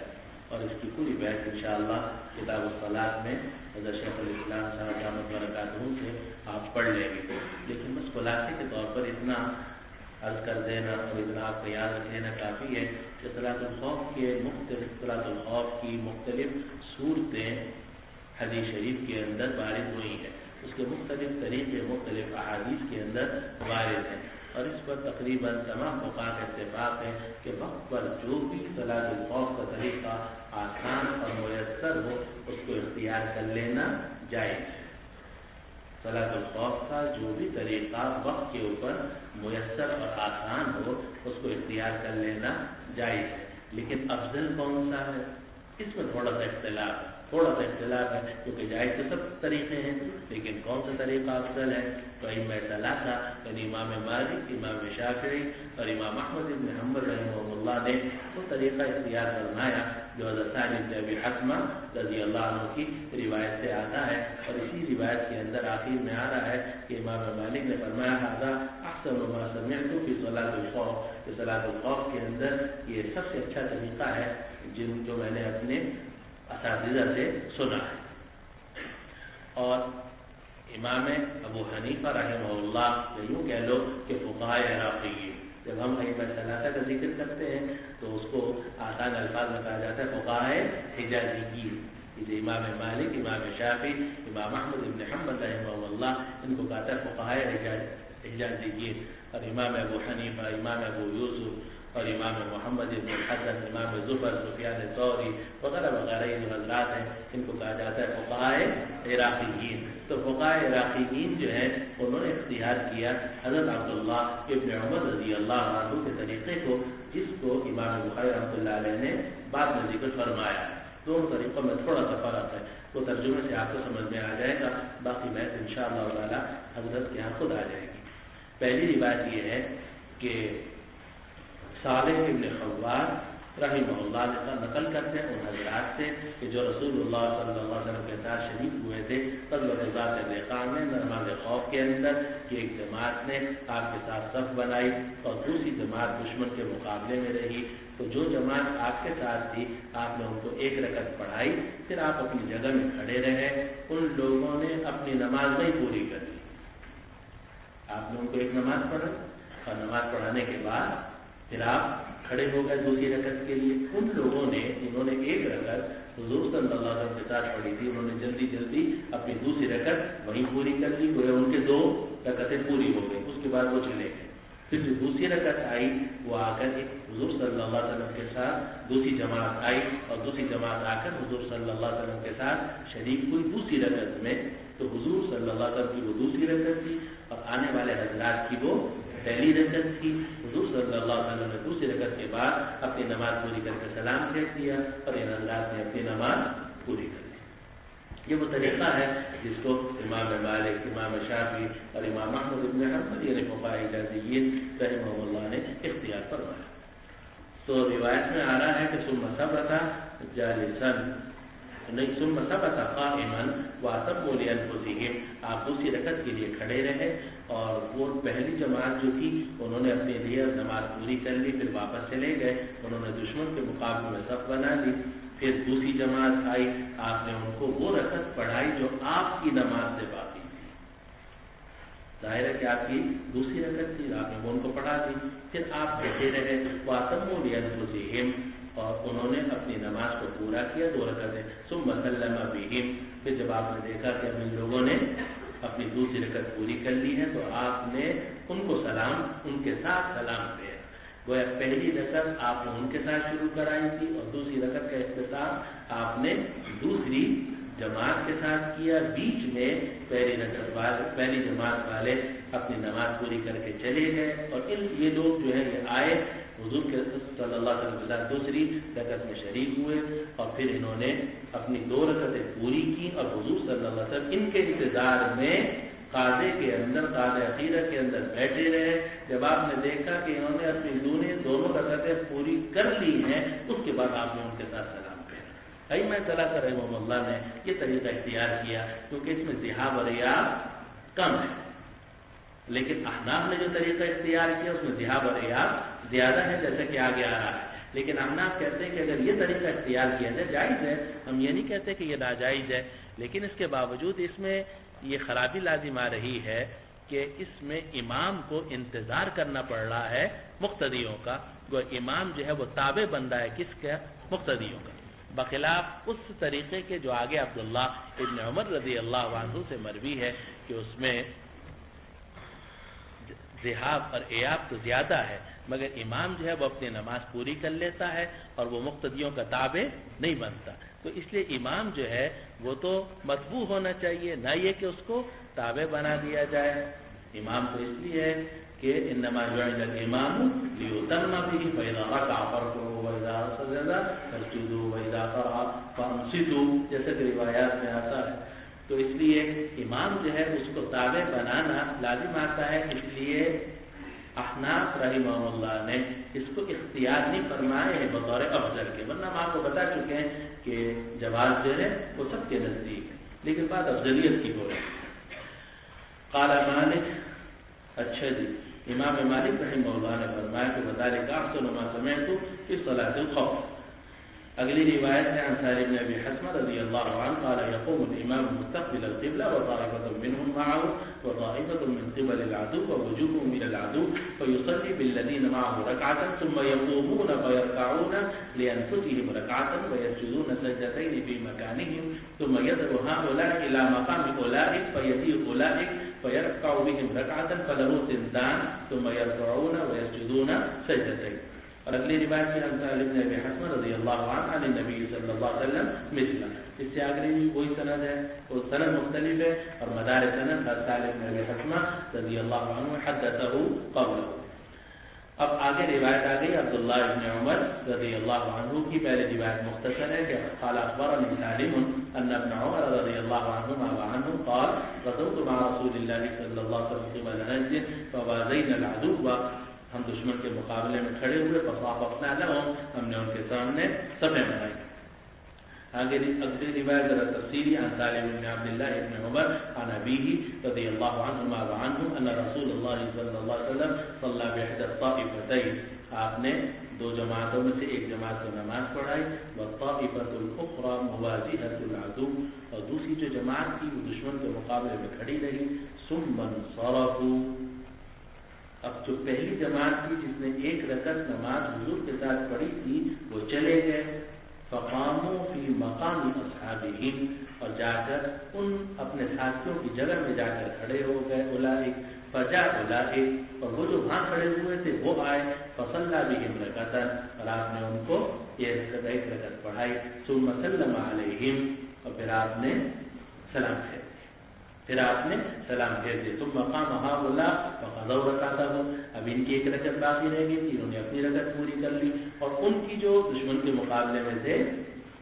اور اس کی پوری بحث انشاءاللہ کتاب الصلاۃ میں حضرت شیخ الاسلام صاحب دامت برکاتہ سے آپ پڑھ لیں گے. لیکن بس خلاصے کے طور پر اتنا عرض کر دینا اور اتنا آپ کو یاد رکھ لینا کافی ہے کہ صلاۃ الخوف کی مختلف صورتیں حدیث شریف کے اندر وارد ہوئی ہیں, اس کے مختلف طریقے مختلف احادیث کے اندر وارد ہیں اور اس پر تقریباً تمام فقہاء کا اتفاق ہے کہ وقت پر جو بھی صلاۃ الخوف کا طریقہ آسان اور میسر ہو اس کو اختیار کر لینا جائز ہے. صلاۃ الخوف کا جو بھی طریقہ وقت کے اوپر میسر اور آسان ہو اس کو اختیار کر لینا جائز ہے، لیکن افضل کون سا ہے اس میں تھوڑا سا اختلاف ہے کیونکہ جائز تو سب طریقے ہیں، لیکن کون سا طریقہ افضل ہے؟ تو ائمہ ثلاثہ یعنی امام مالک، امام شافعی اور امام احمد بن حنبل رحمہ اللہ نے وہ طریقہ اختیار فرمایا جو حضرت سعد بن ابی حتمہ رضی اللہ عنہ کی روایت سے آتا ہے، اور اسی روایت کے اندر آخر میں آ رہا ہے کہ امام مالک نے فرمایا ھذا احسن ما سمعت فی صلاۃ الخوف، کہ صلاۃ الخوف کے اندر یہ سب سے اچھا طریقہ ہے جو میں نے اپنے اساتذہ سے سنا ہے۔ اور امام ابو حنیفہ رحمہ اللہ یوں کہہ لو کہ فقہاء عراقیین، جب ہم ائمہ ثلاثہ کا ذکر کرتے ہیں تو اس کو آسان الفاظ میں کہا جاتا ہے فقہاء حجازیین، جیسے امام مالک، امام شافعی، امام احمد بن حنبل رحمہ اللہ، ان کو کہتا ہے فقہاء حجازیین، اور امام ابو حنیفہ، امام ابو یوسف اور امام محمد بن الحسن، امام زفر، سفیان ثوری وغیرہ وغیرہ یہ جو حضرات ہیں ان کو کہا جاتا ہے فقہاء عراقیین۔ تو فقہاء عراقیین جو ہیں انہوں نے اختیار کیا حضرت عبداللہ ابن عمر رضی اللہ عنہ کے طریقے کو، جس کو امام بخاری رحمۃ اللہ علیہ نے بعد میں ذکر فرمایا۔ دونوں طریقوں میں تھوڑا سا فرق ہے، وہ ترجمے سے آپ کو سمجھ میں آ جائے گا، باقی بحث انشاءاللہ تعالی حضرت کے یہاں خود آ جائے گی۔ پہلی روایت یہ ہے کہ صالح ابن خوار رحمہ اللہ نے نقل کرتے ہیں ان حضرات سے کہ جو رسول اللہ صلی اللہ علیہ وسلم کے ساتھ شریک ہوئے تھے غزوۃ ذات الرقاع میں نماز خوف کے اندر، کہ ایک جماعت نے آپ کے ساتھ صف بنائی اور دوسری جماعت دشمن کے مقابلے میں رہی، تو جو جماعت آپ کے ساتھ تھی آپ نے ان کو ایک رکعت پڑھائی، پھر آپ اپنی جگہ میں کھڑے رہے، ان لوگوں نے اپنی نماز نہیں پوری کر لی، آپ نے ان کو ایک نماز پڑھائی اور نماز پڑھانے کے بعد پھر آپ کھڑے ہو گئے دوسری رکعت کے لیے۔ ان لوگوں نے جنہوں نے ایک رکعت حضور صلی اللہ علیہ وسلم کے ساتھ پڑھی تھی، انہوں نے جلدی جلدی اپنی دوسری رکعت وہیں پوری کر لی، گویا ان کے 2 رکعتیں پوری ہو گئی، اس کے بعد وہ چلے گئے۔ پھر جو دوسری رکعت آئی وہ آ کر حضور صلی اللہ علیہ وسلم کے ساتھ دوسری جماعت آئی، اور دوسری جماعت آ کر حضور صلی اللہ علیہ وسلم کے ساتھ شریک ہوئی دوسری رکعت میں، تو حضور صلی اللہ علیہ وسلم کی وہ دوسری رکعت تھی اور آنے والے حضرات کی وہ پہلی رکعت تھی۔ حضور صلی اللہ علیہ وسلم نے دوسری رکعت کے بعد اپنی نماز پوری کر کے سلام پھیر دیا اور ان حضرات نے اپنی نماز پوری کر دی۔ یہ وہ طریقہ ہے جس کو امام مالک، امام شافعی اور امام احمد بن حنبل یعنی فقہاء حجازیین رحمہ اللہ نے اختیار فرمایا۔ تو روایت میں آ رہا ہے کہ ثم ثبت جالسا، نہیں ثم ثبت قائما واتموا لانفسهم، آپ دوسری رکعت کے لیے کھڑے رہے اور وہ پہلی جماعت جو تھی انہوں نے اپنے لیے نماز پوری کر لی، پھر واپس چلے گئے، انہوں نے دشمن کے مقابلے میں صف بنا لی، پھر دوسری جماعت آئی، آپ نے ان کو وہ رکعت پڑھائی جو آپ کی نماز سے باقی تھی، ظاہر ہے کہ آپ کی دوسری رکعت تھی، آپ نے وہ ان کو پڑھا دی، پھر آپ بیٹھے رہے واتموا لانفسهم، اور انہوں نے اپنی نماز کو پورا کیا 2 رکعتیں، ثم سلم بهم، پھر جب آپ نے دیکھا کہ اب ان لوگوں نے اپنی دوسری رکعت پوری کر لی ہے تو آپ نے ان کو سلام ان کے ساتھ سلام دیا، گویا پہلی رکعت آپ نے ان کے ساتھ شروع کرائی تھی اور دوسری رکعت کا اختتام آپ نے دوسری جماعت کے ساتھ کیا، بیچ میں پہلی جماعت والے اپنی نماز پوری کر کے چلے گئے، اور یہ لوگ جو ہیں یہ آئے حضور کے صلی اللہ علیہ وسلم کے ساتھ دوسری رکعت میں شریک ہوئے، اور پھر انہوں نے اپنی 2 رکعتیں پوری کی، اور حضور صلی اللہ علیہ وسلم ان کے انتظار میں قاضے کے اندر، قاضے اخیرہ کے اندر بیٹھے رہے۔ جب آپ نے دیکھا کہ انہوں نے اپنی دونوں رکعتیں پوری کر لی ہیں، اس کے بعد آپ نے ان کے ساتھ سلام کیا۔ ائمہ ثلاثہ رحمہ اللہ نے یہ طریقہ اختیار کیا کیونکہ اس میں ذہاب و ایاب کم ہے، لیکن احناف نے جو طریقہ اختیار کیا اس میں ذہاب و ایاب زیادہ ہے، جیسا کہ آگے آ رہا ہے۔ لیکن احناف کہتے ہیں کہ اگر یہ طریقہ اختیار کیا جائے جائز ہے، ہم یہ نہیں کہتے کہ یہ ناجائز ہے، لیکن اس کے باوجود اس میں یہ خرابی لازم آ رہی ہے کہ اس میں امام کو انتظار کرنا پڑ رہا ہے مقتدیوں کا، وہ امام جو ہے وہ تابع بندہ ہے کس کا؟ مقتدیوں کا، بخلاف اس طریقے کے جو آگے عبداللہ ابن عمر رضی اللہ عنہ سے مروی ہے کہ اس میں ذہاب اور ایاب تو زیادہ ہے، مگر امام جو ہے وہ اپنی نماز پوری کر لیتا ہے اور وہ مقتدیوں کا تابع نہیں بنتا۔ تو اس لیے امام جو ہے وہ تو متبوع ہونا چاہیے، نہ یہ کہ اس کو تابع بنا دیا جائے۔ امام تو اس لیے ہے کہ انما جعل الامام لیؤتم به فاذا ركع فاركعوا واذا سجد فاسجدوا واذا قرأ فانصتوا، جیسے کہ روایات میں آتا ہے۔ تو اس لیے امام جو ہے اس کو تابع بنانا لازم آتا ہے، اس لیے احناف رحمہ اللہ نے اس کو اختیار نہیں فرمائے ہیں بطور افضل کے، ورنہ ہم آپ کو بتا چکے ہیں کہ جواز جو ہے وہ سب کے نزدیک ہے، لیکن بات افضلیت کی ہو رہی ہے۔ قال مالک، اچھا جی، امام مالک رحمہ اللہ نے فرمایا کہ وذالک احسن ما سمعت فی صلاۃ الخوف۔ اگلی روایت ہے عن سالم بن ابی حسمہ رضی اللہ عنہ قال يقوم الامام مستقبل القبلة وطائفة منهم معه وطائفة من قبل العدو ووجوههم الى العدو فيصلي بالذين معه ركعة ثم يقومون فيركعون لانفسهم ركعة ويسجدون سجدتين في مكانهم ثم يدعو هؤلاء الى مقام اولئك فيجيء اولئك فيركع بهم ركعة فله سنتان ثم يركعون ويسجدون سجدتين۔ اور اگلی روایت میں سالم بن ابی حسمہ رضی اللہ عنہ عن النبی صلی اللہ علیہ وسلم مثلا، اس سے آگے بھی وہی سند ہے، وہ سند مختلف ہے اور مدار سند سالم بن ابی حسمہ رضی اللہ عنہ حدثہ قوله۔ اب آگے روایت آ گئی عبداللہ ابن عمر رضی اللہ عنہ کی۔ پہلے روایت مختصر ہے کہ قال اخبرني سالم ان ابن عمر رضی اللہ عنہما وعنہ قال غزوت مع رسول اللہ صلی اللہ علیہ وسلم قبل نجد فوازینا العدو، ہم دشمن کے مقابلے میں کھڑے ہوئے، فصاففنا لهم، ہم نے ان کے سامنے صفیں بنائی۔ آگے اگلی روایت ذرا تفصیلی عن سالم بن عبداللہ ابن عمر عن ابیہ رضی اللہ عنہما وعنہ ان رسول اللہ صلی اللہ علیہ وسلم صلی باحدى الطائفتین، آپ نے دو جماعتوں میں سے ایک جماعت کو نماز پڑھائی، والطائفة الاخرى مواجهة العدو، اور دوسری جو جماعت تھی وہ دشمن کے مقابلے میں کھڑی رہی، ثم انصرفوا، اب جو پہلی جماعت تھی جس نے ایک رکعت نماز حضور کے ساتھ پڑھی تھی وہ چلے گئے، فقاموا فی مقام اصحابہم، اور جا کر ان اپنے ساتھیوں کی جگہ میں جا کر کھڑے ہو گئے، اولئک فجاء اولئک، اور وہ جو وہاں کھڑے ہوئے تھے وہ آئے، فصلی بہم رکعۃ، اور آپ نے ان کو ایک رکعت پڑھائی، ثم سلم علیہم، اور پھر آپ نے سلام پھیر دیا، ثم قام هؤلاء فقضوا ركعتهم، اب ان کی ایک رکعت باقی رہ گئی تھی، انہوں نے اپنی رکعت پوری کر لی، اور ان کی جو دشمن کے مقابلے میں تھے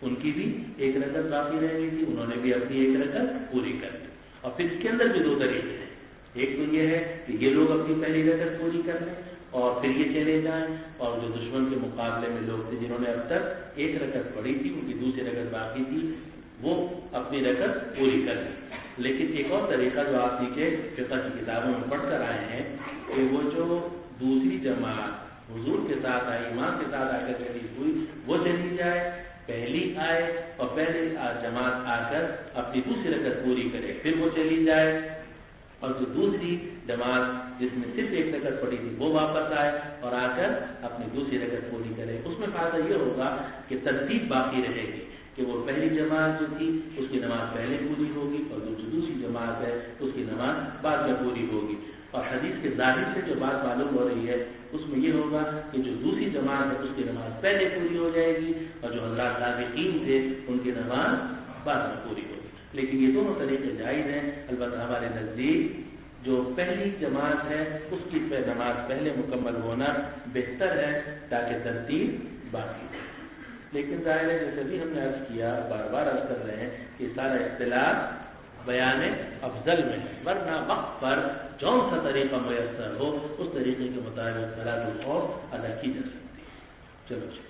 ان کی بھی ایک رکعت باقی رہ گئی تھی، انہوں نے بھی اپنی ایک رکعت پوری کر لی۔ اور پھر اس کے اندر بھی دو طریقے ہیں، ایک تو یہ ہے کہ یہ لوگ اپنی پہلی رکعت پوری کر لیں اور پھر یہ چلے جائیں، اور جو دشمن کے مقابلے میں لوگ تھے جنہوں نے اب تک ایک رکعت پڑھی تھی، ان کی دوسری رکعت باقی تھی، وہ اپنی رکعت پوری کر لیں۔ لیکن ایک اور طریقہ جو آپ نیچے فقہ کی کتابوں میں پڑھ کر آئے ہیں کہ وہ جو دوسری جماعت حضور کے ساتھ آئی، امام کے ساتھ آ کر چلی ہوئی، وہ چلی جائے، پہلی آئے اور پہلے جماعت آ کر اپنی دوسری رکعت پوری کرے، پھر وہ چلی جائے، اور جو دوسری جماعت جس میں صرف ایک رکعت پڑی تھی وہ واپس آئے اور آ کر اپنی دوسری رکعت پوری کرے۔ اس میں فائدہ یہ ہوگا کہ ترتیب باقی رہے گی، کہ وہ پہلی جماعت جو تھی اس کی نماز پہلے پوری ہوگی اور جو دوسری جماعت ہے اس کی نماز بعد میں پوری ہوگی۔ اور حدیث کے ظاہر سے جو بات معلوم ہو رہی ہے اس میں یہ ہوگا کہ جو دوسری جماعت ہے اس کی نماز پہلے پوری ہو جائے گی اور جو حضرات سابقین تھے ان کی نماز بعد میں پوری ہوگی۔ لیکن یہ دونوں طریقے جائز ہیں، البتہ ہمارے نزدیک جو پہلی جماعت ہے اس کی نماز پہلے مکمل ہونا بہتر ہے تاکہ ترتیب باقی ہے۔ لیکن ظاہر ہے جیسے بھی ہم نے عرض کیا، بار بار عرض کر رہے ہیں کہ سارا اختلاف بیان افضل میں ہے، ورنہ وقت پر جون سا طریقہ میسر ہو اس طریقے کے مطابق صلاۃ الخوف ادا کی جا سکتی ہے۔ چلو جی۔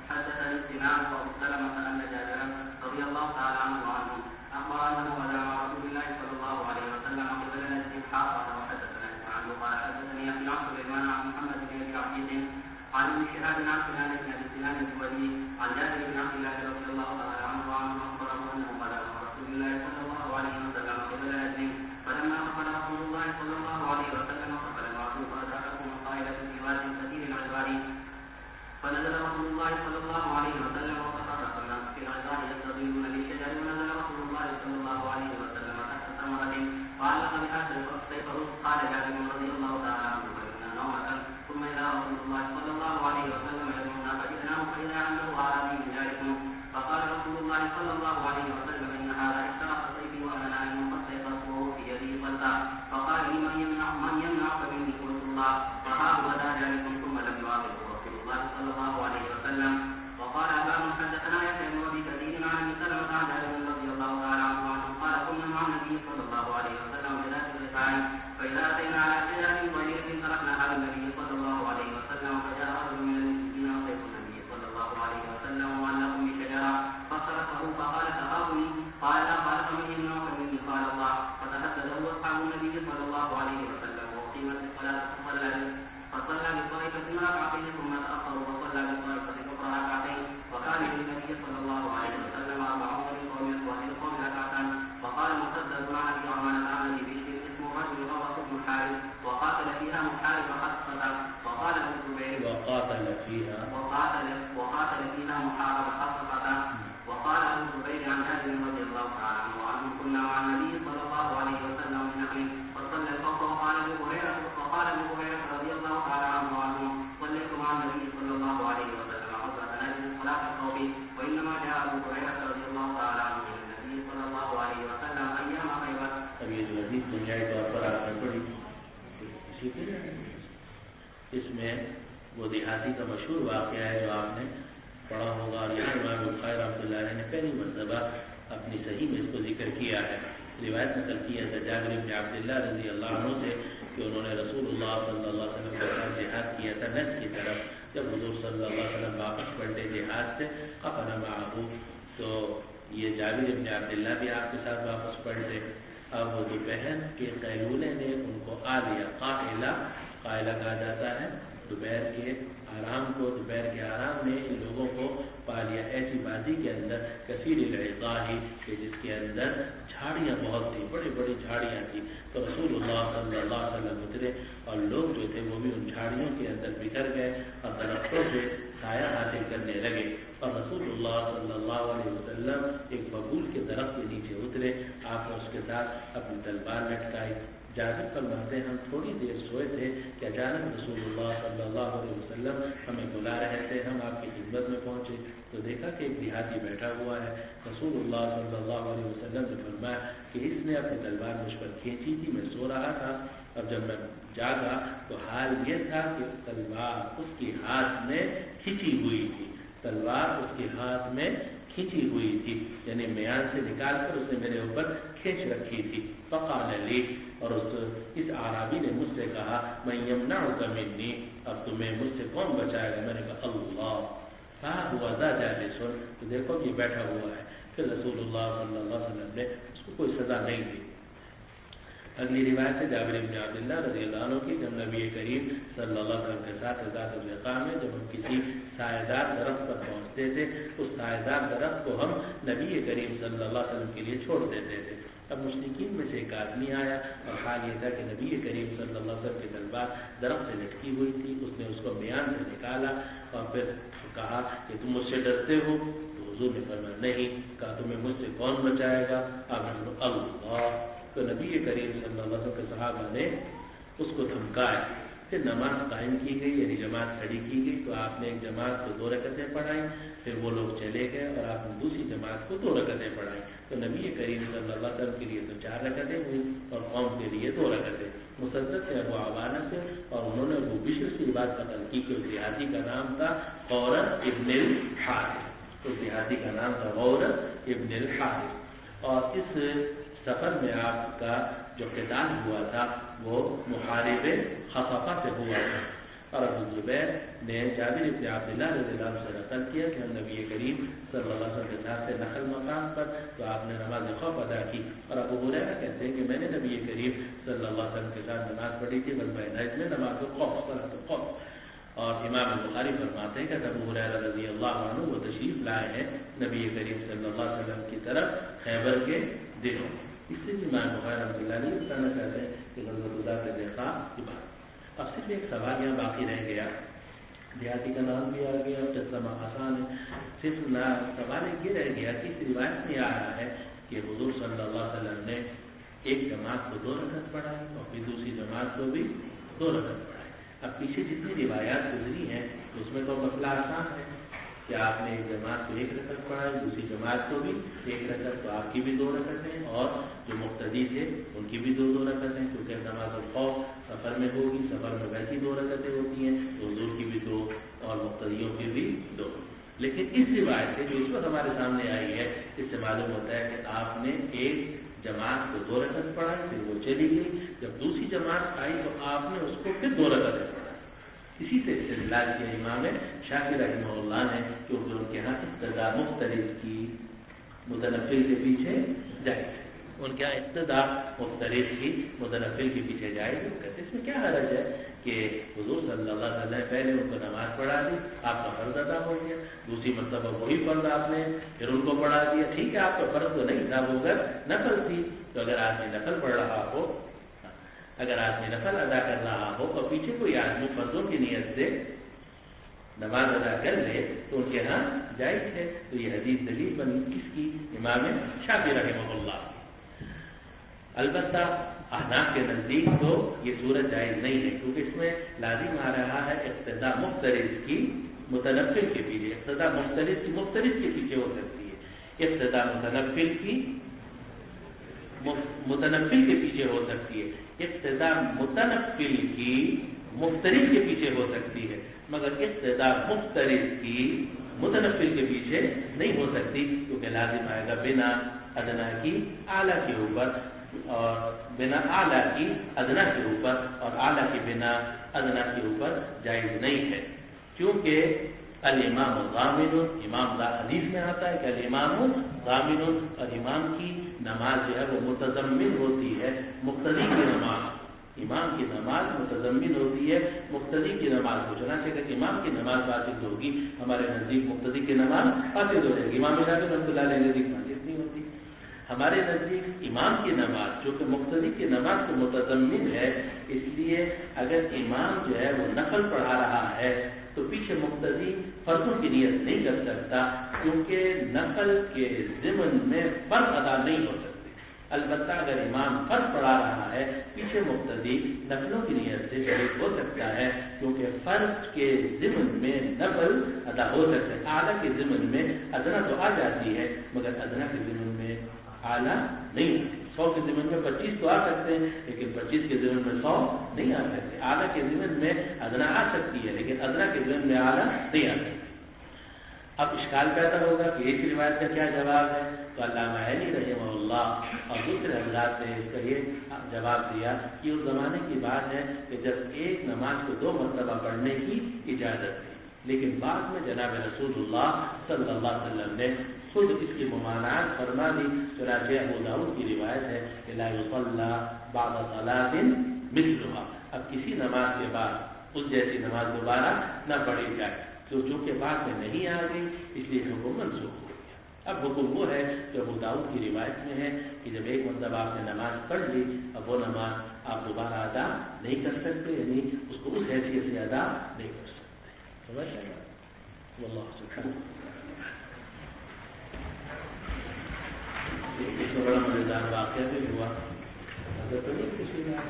حدثني سنان وابو سلمة أن جابرا رضي الله تعالى عنه وعنه أخبر أنه غزا مع رسول الله صلى الله عليه وسلم قبل نجد حاصل وحدثنا عنه قال حدثني أبي عن سليمان عن محمد بن أبي عبيد عن ابن شهاب عن سنان بن أبي سنان الجبلي عن جابر بن عبد الله رضي الله تعالى عنه وعنه أخبره أنه غزا مع رسول الله صلى الله عليه وسلم قبل نجد فلما أخبر رسول الله صلى الله عليه وسلم قبل معه فأتاكم القائلة في واد كثير العباري فنزل رسول الله صلى الله عليه وسلم وتفرق الناس في العزاء يستظلون للشجر ونزل رسول الله صلى الله عليه وسلم تحت ثمرة قال لقد أتى السيف قال جابر رضي الله صلى الله عليه وسلم يدعونا فجئناه فإذا عنده أعرابي من ذلكم فقال رسول الله صلى الله عليه وسلم إن هذا اشترك سيفي وأنا نائم فاستيقظته في يده فلتا فقال لي من يمنعك مني قلت الله فها هو ذا ذلك ثم لم يعاقبه رسول الله صلى الله عليه وسلم. وقال أبا من حدثنا يحيى بن أبي كثير عن أبي سلمة عن جابر رضي الله تعالى عنه قال كنا مع النبي صلى الله عليه وسلم بذات الرفاع فإذا أتينا على سلال ضيق تركناها للنبي صلى الله عليه وسلم فجاء رجل من المسلمين وسيف النبي صلى الله عليه وسلم وعلق بشجرة فصرفه فقال تخافني قال لا قال فمن يمنعك مني قال الله فتهدده أصحاب النبي صلى الله عليه وسلم وأقيمت الصلاة فصلى بطائفة ركعتين ثم تأخر وصلى بطائفة أخرى ركعتين وكان للنبي صلى الله عليه وسلم 40 لقوم وللقوم ركعتان وقال مسدد عن أبي عثمان الأعمى بشر اسمه رجل غوث بن حارث وقاتل فيها محارب خصفة وقال ابن الزبير وقاتل فيها محارب خصفة وقال ابن الزبير عن جابر رضي الله تعالى عنه وعنهم كنا مع النبي صلى الله عليه وسلم من نحن فصلى الفوق وقال ابو هريرة رضي الله تعالى عنه وعنهم صليت مع النبي صلى الله عليه وسلم غزوة نجد صلاة الخوف وإنما جاء ابو هريرة رضي الله تعالى عنه من النبي صلى الله عليه وسلم أيام خيبر. اب یہ جو حدیث بنیادی طور پر آپ نے پڑھی اسی کے اس میں وہ دیہاتی کا مشہور واقعہ ہے جو آپ نے پڑھا ہوگا اور یہاں امام بخاری رحمۃ اللہ علیہ نے پہلی مرتبہ اپنی صحیح میں اس کو ذکر کیا ہے. روایت نقل کی ہے جابر بن عبداللہ رضی اللہ عنہ سے کہ انہوں نے رسول اللہ صلی اللہ علیہ وسلم کے ساتھ جہاد کیا تھا نجد کی طرف. جب حضور صلی اللہ علیہ وسلم واپس پلٹے جہاد سے قفل معه تو یہ جابر بن عبداللہ بھی آپ کے ساتھ واپس پلٹے. اب وہ دوپہر کے قیلولے نے ان کو آ لیا. قائلہ کہا جاتا ہے دوپہر کے آرام کو. دوپہر کے آرام میں ان لوگوں کو پا لیا ایسی وادی کے اندر کثیر العطاء کہ جس کے اندر جھاڑیاں بہت تھیں, بڑی بڑی جھاڑیاں تھیں. تو رسول اللہ صلی اللہ علیہ وسلم اترے اور لوگ جو تھے وہ بھی ان جھاڑیوں کے اندر بکھر گئے اور درختوں سے سایہ حاصل کرنے لگے. اور رسول اللہ صلی اللہ علیہ وسلم ایک ببول کے درخت کے نیچے اترے. آپ نے اس کے ساتھ اپنی تلوار لٹکائی. جابر فرماتے ہیں ہم تھوڑی دیر سوئے تھے کہ اچانک رسول اللہ صلی اللہ علیہ وسلم ہمیں بلا رہے تھے. ہم آپ کی خدمت میں پہنچے تو دیکھا کہ ایک دیہاتی بیٹھا ہوا ہے. رسول اللہ صلی اللہ علیہ وسلم نے فرمایا کہ اس نے اپنی تلوار مجھ پر کھینچی تھی. میں سو رہا تھا اور جب میں جاگا تو حال یہ تھا کہ تلوار اس کے ہاتھ میں کھینچی ہوئی تھی. تلوار اس کے ہاتھ میں کھینچی ہوئی تھی, یعنی میان سے نکال کر اس نے میرے اوپر کھینچ رکھی تھی. فقال لی, اور اس اعرابی نے مجھ سے کہا من یمنعک منی, اب تمہیں مجھ سے کون بچائے گا؟ میں نے کہا اللہ. فہو ذا جالس, تو دیکھو کہ بیٹھا ہوا ہے. پھر رسول اللہ صلی اللہ علیہ وسلم نے اس کو کوئی سزا نہیں دی. اگلی روایت ہے جابر بن عبداللہ رضی اللہ عنہ کی, جب نبی کریم صلی اللہ علیہ وسلم کے ساتھ ذات الرقاع میں جب ہم کسی سایہ دار درخت پر پہنچتے تھے اس سایہ دار درخت کو ہم نبی کریم صلی اللہ علیہ وسلم کے لیے چھوڑ دیتے تھے. اب مشرکین میں سے ایک آدمی آیا اور حال یہ تھا کہ نبی کریم صلی اللہ علیہ وسلم کی تلوار درخت سے لٹکی ہوئی تھی. اس نے اس کو میان سے نکالا اور پھر کہا کہ تم مجھ سے ڈرتے ہو؟ تو حضور نے فرمایا نہیں. کہا تمہیں مجھ سے کون بچائے گا؟ آپ نے فرمایا اللہ. تو نبی کریم صلی اللہ علیہ وسلم کے صحابہ نے اس کو دھمکایا. پھر نماز قائم کی گئی, یعنی جماعت کھڑی کی گئی. تو آپ نے ایک جماعت کو 2 رکعتیں پڑھائیں, پھر وہ لوگ چلے گئے اور آپ نے دوسری جماعت کو 2 رکعتیں پڑھائیں. تو نبی کریم صلی اللہ علیہ وسلم کے لیے تو 4 رکعتیں ہوئی اور قوم کے لیے 2 رکعتیں. مسدد سے ابو عوانہ سے, اور انہوں نے ابو بشر سے بات قتل کی کہ اس دیہاتی کا نام تھا غورة ابن الحارث. اس دیہاتی کا نام تھا غورة ابن الحارث. اور اس سفر میں آپ کا جو قتال ہوا تھا وہ محارب خصفہ سے ہوا تھا. اور ابو زبیر نے جابر بن عبداللہ رضی اللہ عنہ سے نقل کیا کہ ہم نبی کریم صلی اللہ علیہ وسلم کے ساتھ سے نخل مقام پر تو آپ نے نماز خوف ادا کی. اور ابو ہریرہ کہتے ہیں کہ میں نے نبی کریم صلی اللہ علیہ وسلم کے ساتھ نماز پڑھی تھی غزوہ نجد میں, نماز خوف, صلاۃ الخوف. اور امام بخاری فرماتے ہیں کہ ابو ہریرہ رضی اللہ عنہ وہ تشریف لائے ہیں نبی کریم صلی اللہ علیہ وسلم کی طرف خیبر کے دنوں. اس سے بھی امام بخاری رحمۃ اللہ علیہ بتانا چاہتے ہیں کہ غزوۃ ذات الرقاع کی بات. اب صرف ایک سوال یہاں باقی رہ گیا, دیہاتی کا نام بھی آ گیا, ترجمہ آسان ہے. صرف سوال یہ رہ گیا کہ اس روایت میں آ رہا ہے کہ حضور صلی اللہ علیہ وسلم نے ایک جماعت کو 2 رکعت پڑھائی اور پھر دوسری جماعت کو بھی 2 رکعت پڑھائی. اب پیچھے جتنی روایات گزری تو مسئلہ آسان ہے کہ آپ نے ایک جماعت کو ایک رکعت پڑھا ہے، دوسری جماعت کو بھی ایک رکعت، تو آپ کی بھی 2 رکعتیں اور جو مقتدی تھے ان کی بھی 2 رکعتیں، کیونکہ نماز الخوف سفر میں ہوگی، سفر میں ویسی 2 رکعتیں ہوتی ہیں، تو حضور کی بھی 2 اور مقتدیوں کی بھی 2۔ لیکن اس روایت سے جو اس وقت ہمارے سامنے آئی ہے، اس سے معلوم ہوتا ہے کہ آپ نے ایک جماعت کو 2 رکعت پڑھائی، پھر وہ چلی گئی، جب دوسری جماعت آئی تو آپ نے اس کو پھر 2 رکعتیں پڑھائی۔ اسی سے استدلال کیا امام شافعی رحمہ اللہ نے، کیونکہ ان کے یہاں ابتدا مختلف کی متنفل کے پیچھے جائز ہے، ان کے یہاں ابتدا مختلف کی متنفل کے پیچھے جائز ہے۔ کہتے اس میں کیا حرج ہے کہ حضور صلی اللہ علیہ وسلم پہلے ان کو نماز پڑھا دی، آپ کا فرض ادا ہو گیا، دوسری مرتبہ وہی فرض آپ نے پھر ان کو پڑھا دیا، ٹھیک ہے آپ کا فرض تو نہیں تھا، وہ اگر نفل تھی، تو اگر آدمی نفل پڑھ رہا ہو، اگر آدمی نفل ادا کر رہا ہو اور پیچھے کوئی آدمی فرضوں کی نیت سے نماز ادا کر لے تو ان کے ہاں جائز ہے۔ تو یہ حدیث دلیل بنی کس کی؟ امام شافعی رحمہ اللہ۔ البتہ احناف کے نزدیک تو یہ صورت جائز نہیں ہے، کیونکہ اس میں لازم آ رہا ہے اقتدا مختلف کی متنفل کے پیچھے، اقتدا مختلف کے پیچھے ہو سکتی ہے، اقتدا متنفل کے پیچھے ہو سکتی ہے، اقتدا متنفل کی مختلف کے پیچھے ہو سکتی ہے، مگر اقتدا مختلف کی متنفل کے پیچھے نہیں ہو سکتی، کیونکہ لازم آئے گا بنا ادنا کی اعلیٰ کے اوپر، اور بنا اعلیٰ کی ادنا کے اوپر، اور اعلیٰ کی بنا ادنا کے اوپر جائز نہیں ہے، کیونکہ الامام ضامن، امام حدیث میں آتا ہے کہ الامام ضامن، اور امام کی نماز جو ہے وہ متضمن ہوتی ہے مقتدی کی نماز، امام کی نماز متضمن ہوتی ہے مقتدی کی نماز کو، چنانچہ کہ امام کی نماز فاسد ہوگی، ہمارے نزدیک مقتدی کی نماز فاسد ہو جائے گی، امام شافعی رحمۃ اللہ علیہ نزدیک فاسد نہیں ہوتی۔ ہمارے نزدیک امام کی نماز جو کہ مقتدی کی نماز کو متضمن ہے، اس لیے اگر امام جو ہے وہ نفل پڑھا رہا ہے تو پیچھے مقتدی فرضوں کی نیت نہیں کر سکتا، کیونکہ نفل کے ضمن میں فرض ادا نہیں ہو سکتے۔ البتہ اگر امام فرض پڑھا رہا ہے، پیچھے مقتدی نفلوں کی نیت سے شریک ہو سکتا ہے، کیونکہ فرض کے ضمن میں نفل ادا ہو سکتا ہے، اعلیٰ کے ضمن میں ادنا تو آ جاتی ہے، مگر ادنا کے ضمن میں اعلیٰ نہیں ہوتی۔ 100 کے ضمن میں 25 تو آ سکتے ہیں، لیکن 25 کے ضمن میں 100 نہیں آ سکتے۔ اعلیٰ کے ضمن میں ادنا آ سکتی ہے، لیکن ادنا کے ضمن میں اعلیٰ نہیں آ سکتی۔ اب اشکال پیدا ہوگا کہ اس روایت کا کیا جواب ہے؟ تو علامہ علی رحمہ اللہ اور دوسرے حضرات نے اس کا یہ جواب دیا کہ اس زمانے کی بات ہے کہ جب ایک نماز کو 2 مرتبہ پڑھنے کی اجازت تھی، لیکن بعد میں جناب رسول اللہ صلی اللہ علیہ وسلم نے خود اس کی ممانعت فرما دی، چنانچہ ابو داؤد کی روایت ہے کہ لا یصلی بعد صلاۃ مثلها، اب کسی نماز کے بعد اس جیسی نماز دوبارہ نہ پڑھی جائے، تو چونکہ بعد میں نہیں آ گئی اس لیے حکم منسوخ ہو گیا۔ اب حکم وہ ہے کہ ابو داؤد کی روایت میں ہے کہ جب ایک مرتبہ آپ نے نماز پڑھ لی، اب وہ نماز آپ دوبارہ ادا نہیں کر سکتے، یعنی اس کو اس حیثیت سے ادا نہیں کر سکتے۔ سمجھ آئے گا؟ واللہ سبحانہ اس میں بڑا مزیدار واقعہ بھی ہوا، اگر تو نہیں کسی میں،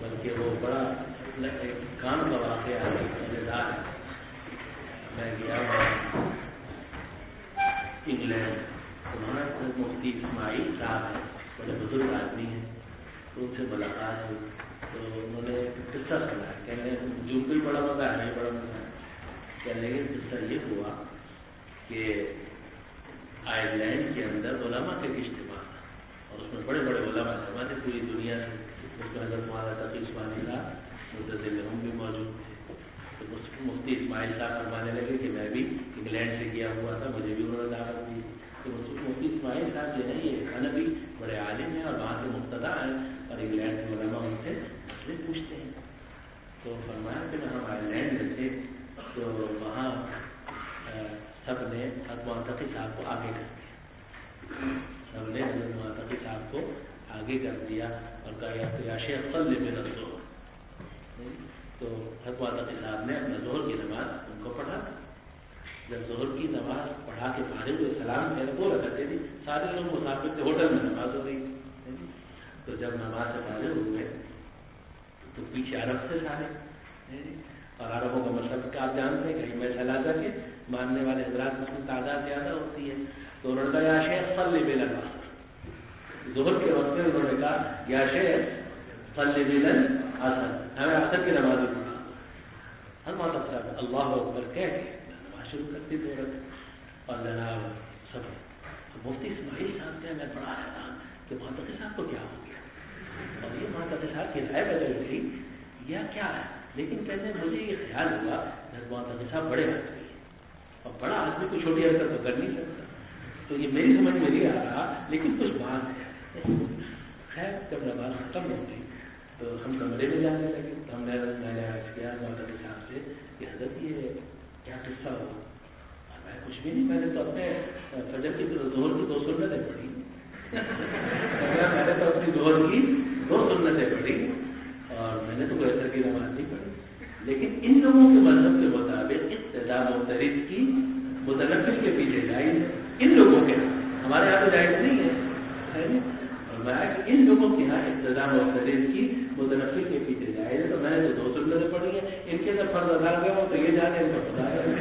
بلکہ وہ بڑا کام کا واقعہ ہے، مزیدار ہے۔ میں گیا انگلینڈ، وہاں مفتی اسماعیل صاحب ہیں، بڑے بزرگ آدمی ہیں، تو ان سے ملاقات ہوئی تو انہوں نے قصہ سنا، کہنے جو کوئی بڑا مزہ ہے، نہیں بڑا مزہ ہے، کہنے لگے قصہ یہ ہوا کہ آئرلینڈ کے اندر علماء کا اجتماع تھا، اور اس میں بڑے بڑے علماء جمع تھے پوری دنیا سے، اس میں حضرت مولانا تقی عثمانی صاحب مدثر ہم بھی موجود تھے۔ تو مفتی اسماعیل صاحب فرمانے لگے کہ میں بھی انگلینڈ سے گیا ہوا تھا، مجھے بھی انہوں نے دعوت دی۔ تو مفتی اسماعیل صاحب جو ہے یہ حنفی بڑے عالم ہیں اور وہاں سے مقتدا ہیں، اور انگلینڈ کے علماء ان سے مسئلے پوچھتے ہیں۔ تو فرمایا کہ ہم آئرلینڈ میں تھے تو وہاں سب نے حضرت معتقی صاحب کو آگے کر دیا، سب نے حضرت معتقی صاحب کو آگے کر دیا اور کہا یا شیخ صلی بنا الظہر، تو حضرت معتقی صاحب نے اپنا ظہر کی نماز ان کو پڑھا۔ جب ظہر کی نماز پڑھا کے فارغ ہوئے، سلام پہلے 2 رکعتیں تھی، سارے لوگ مسافر تھے، ہوٹل میں نماز ہو گئی، تو جب نماز سے فارغ ہوئے تو پیچھے عرب سے سارے، اور عربوں کا مطلب کہ آپ جانتے ہیں کہیں میں چلا کر کے ماننے والے حضرات میں تعداد زیادہ ہوتی ہے، تو انہوں نے کہا یا شیخ صلی بالعصر، ظہر کے وقت میں انہوں نے کہا یا شیخ صلی بالعصر، ہمیں عصر کی نماز پڑھا۔ ہر ماتا صاحب اللہ اکبر کہہ کے نماز شروع کرتی تھی اور جناب سب مفتی اسماعیل صاحب سے میں بڑا حیران کہ مہتقی صاحب کو کیا ہو گیا، اور یہ مہتقی صاحب کی رائے بدل گئی یا کیا ہے، لیکن کہتے ہیں مجھے یہ خیال ہوا کہ مہتقی صاحب بڑے آدمی ہیں اور بڑا آدمی کوئی چھوٹی حرکت تو کر نہیں سکتا، تو یہ میری سمجھ میں نہیں آ رہا لیکن کچھ بات ہے۔ خیر جب نماز ختم ہو گئی تو ہم کمرے میں جانے لگے، تو میں نے عرض کیا مہتقی صاحب سے کہ حضرت یہ کیا قصہ ہوا؟ میں کچھ بھی نہیں، میں نے تو اپنے فجر کی ظہر کی 2 سنتیں پڑھی، میں نے تو اپنی ظہر کی 2 سنتیں پڑھی اور میں نے تو کوئی عصر کی نماز نہیں پڑھی، لیکن ان لوگوں کے مذہب کے مطابق اقتداء مفترض کی متنفل کے پیچھے جائز ہے، ان لوگوں کے ہمارے یہاں تو جائز نہیں ہے، اور میں ان لوگوں کے یہاں اقتداء مفترض کی متنفل کے پیچھے جائز ہے، تو میں نے تو 2 سنتیں پڑھی ہیں، ان کے اندر فرض ادا کیا ہو تو یہ جانے ان کا خدا ہے۔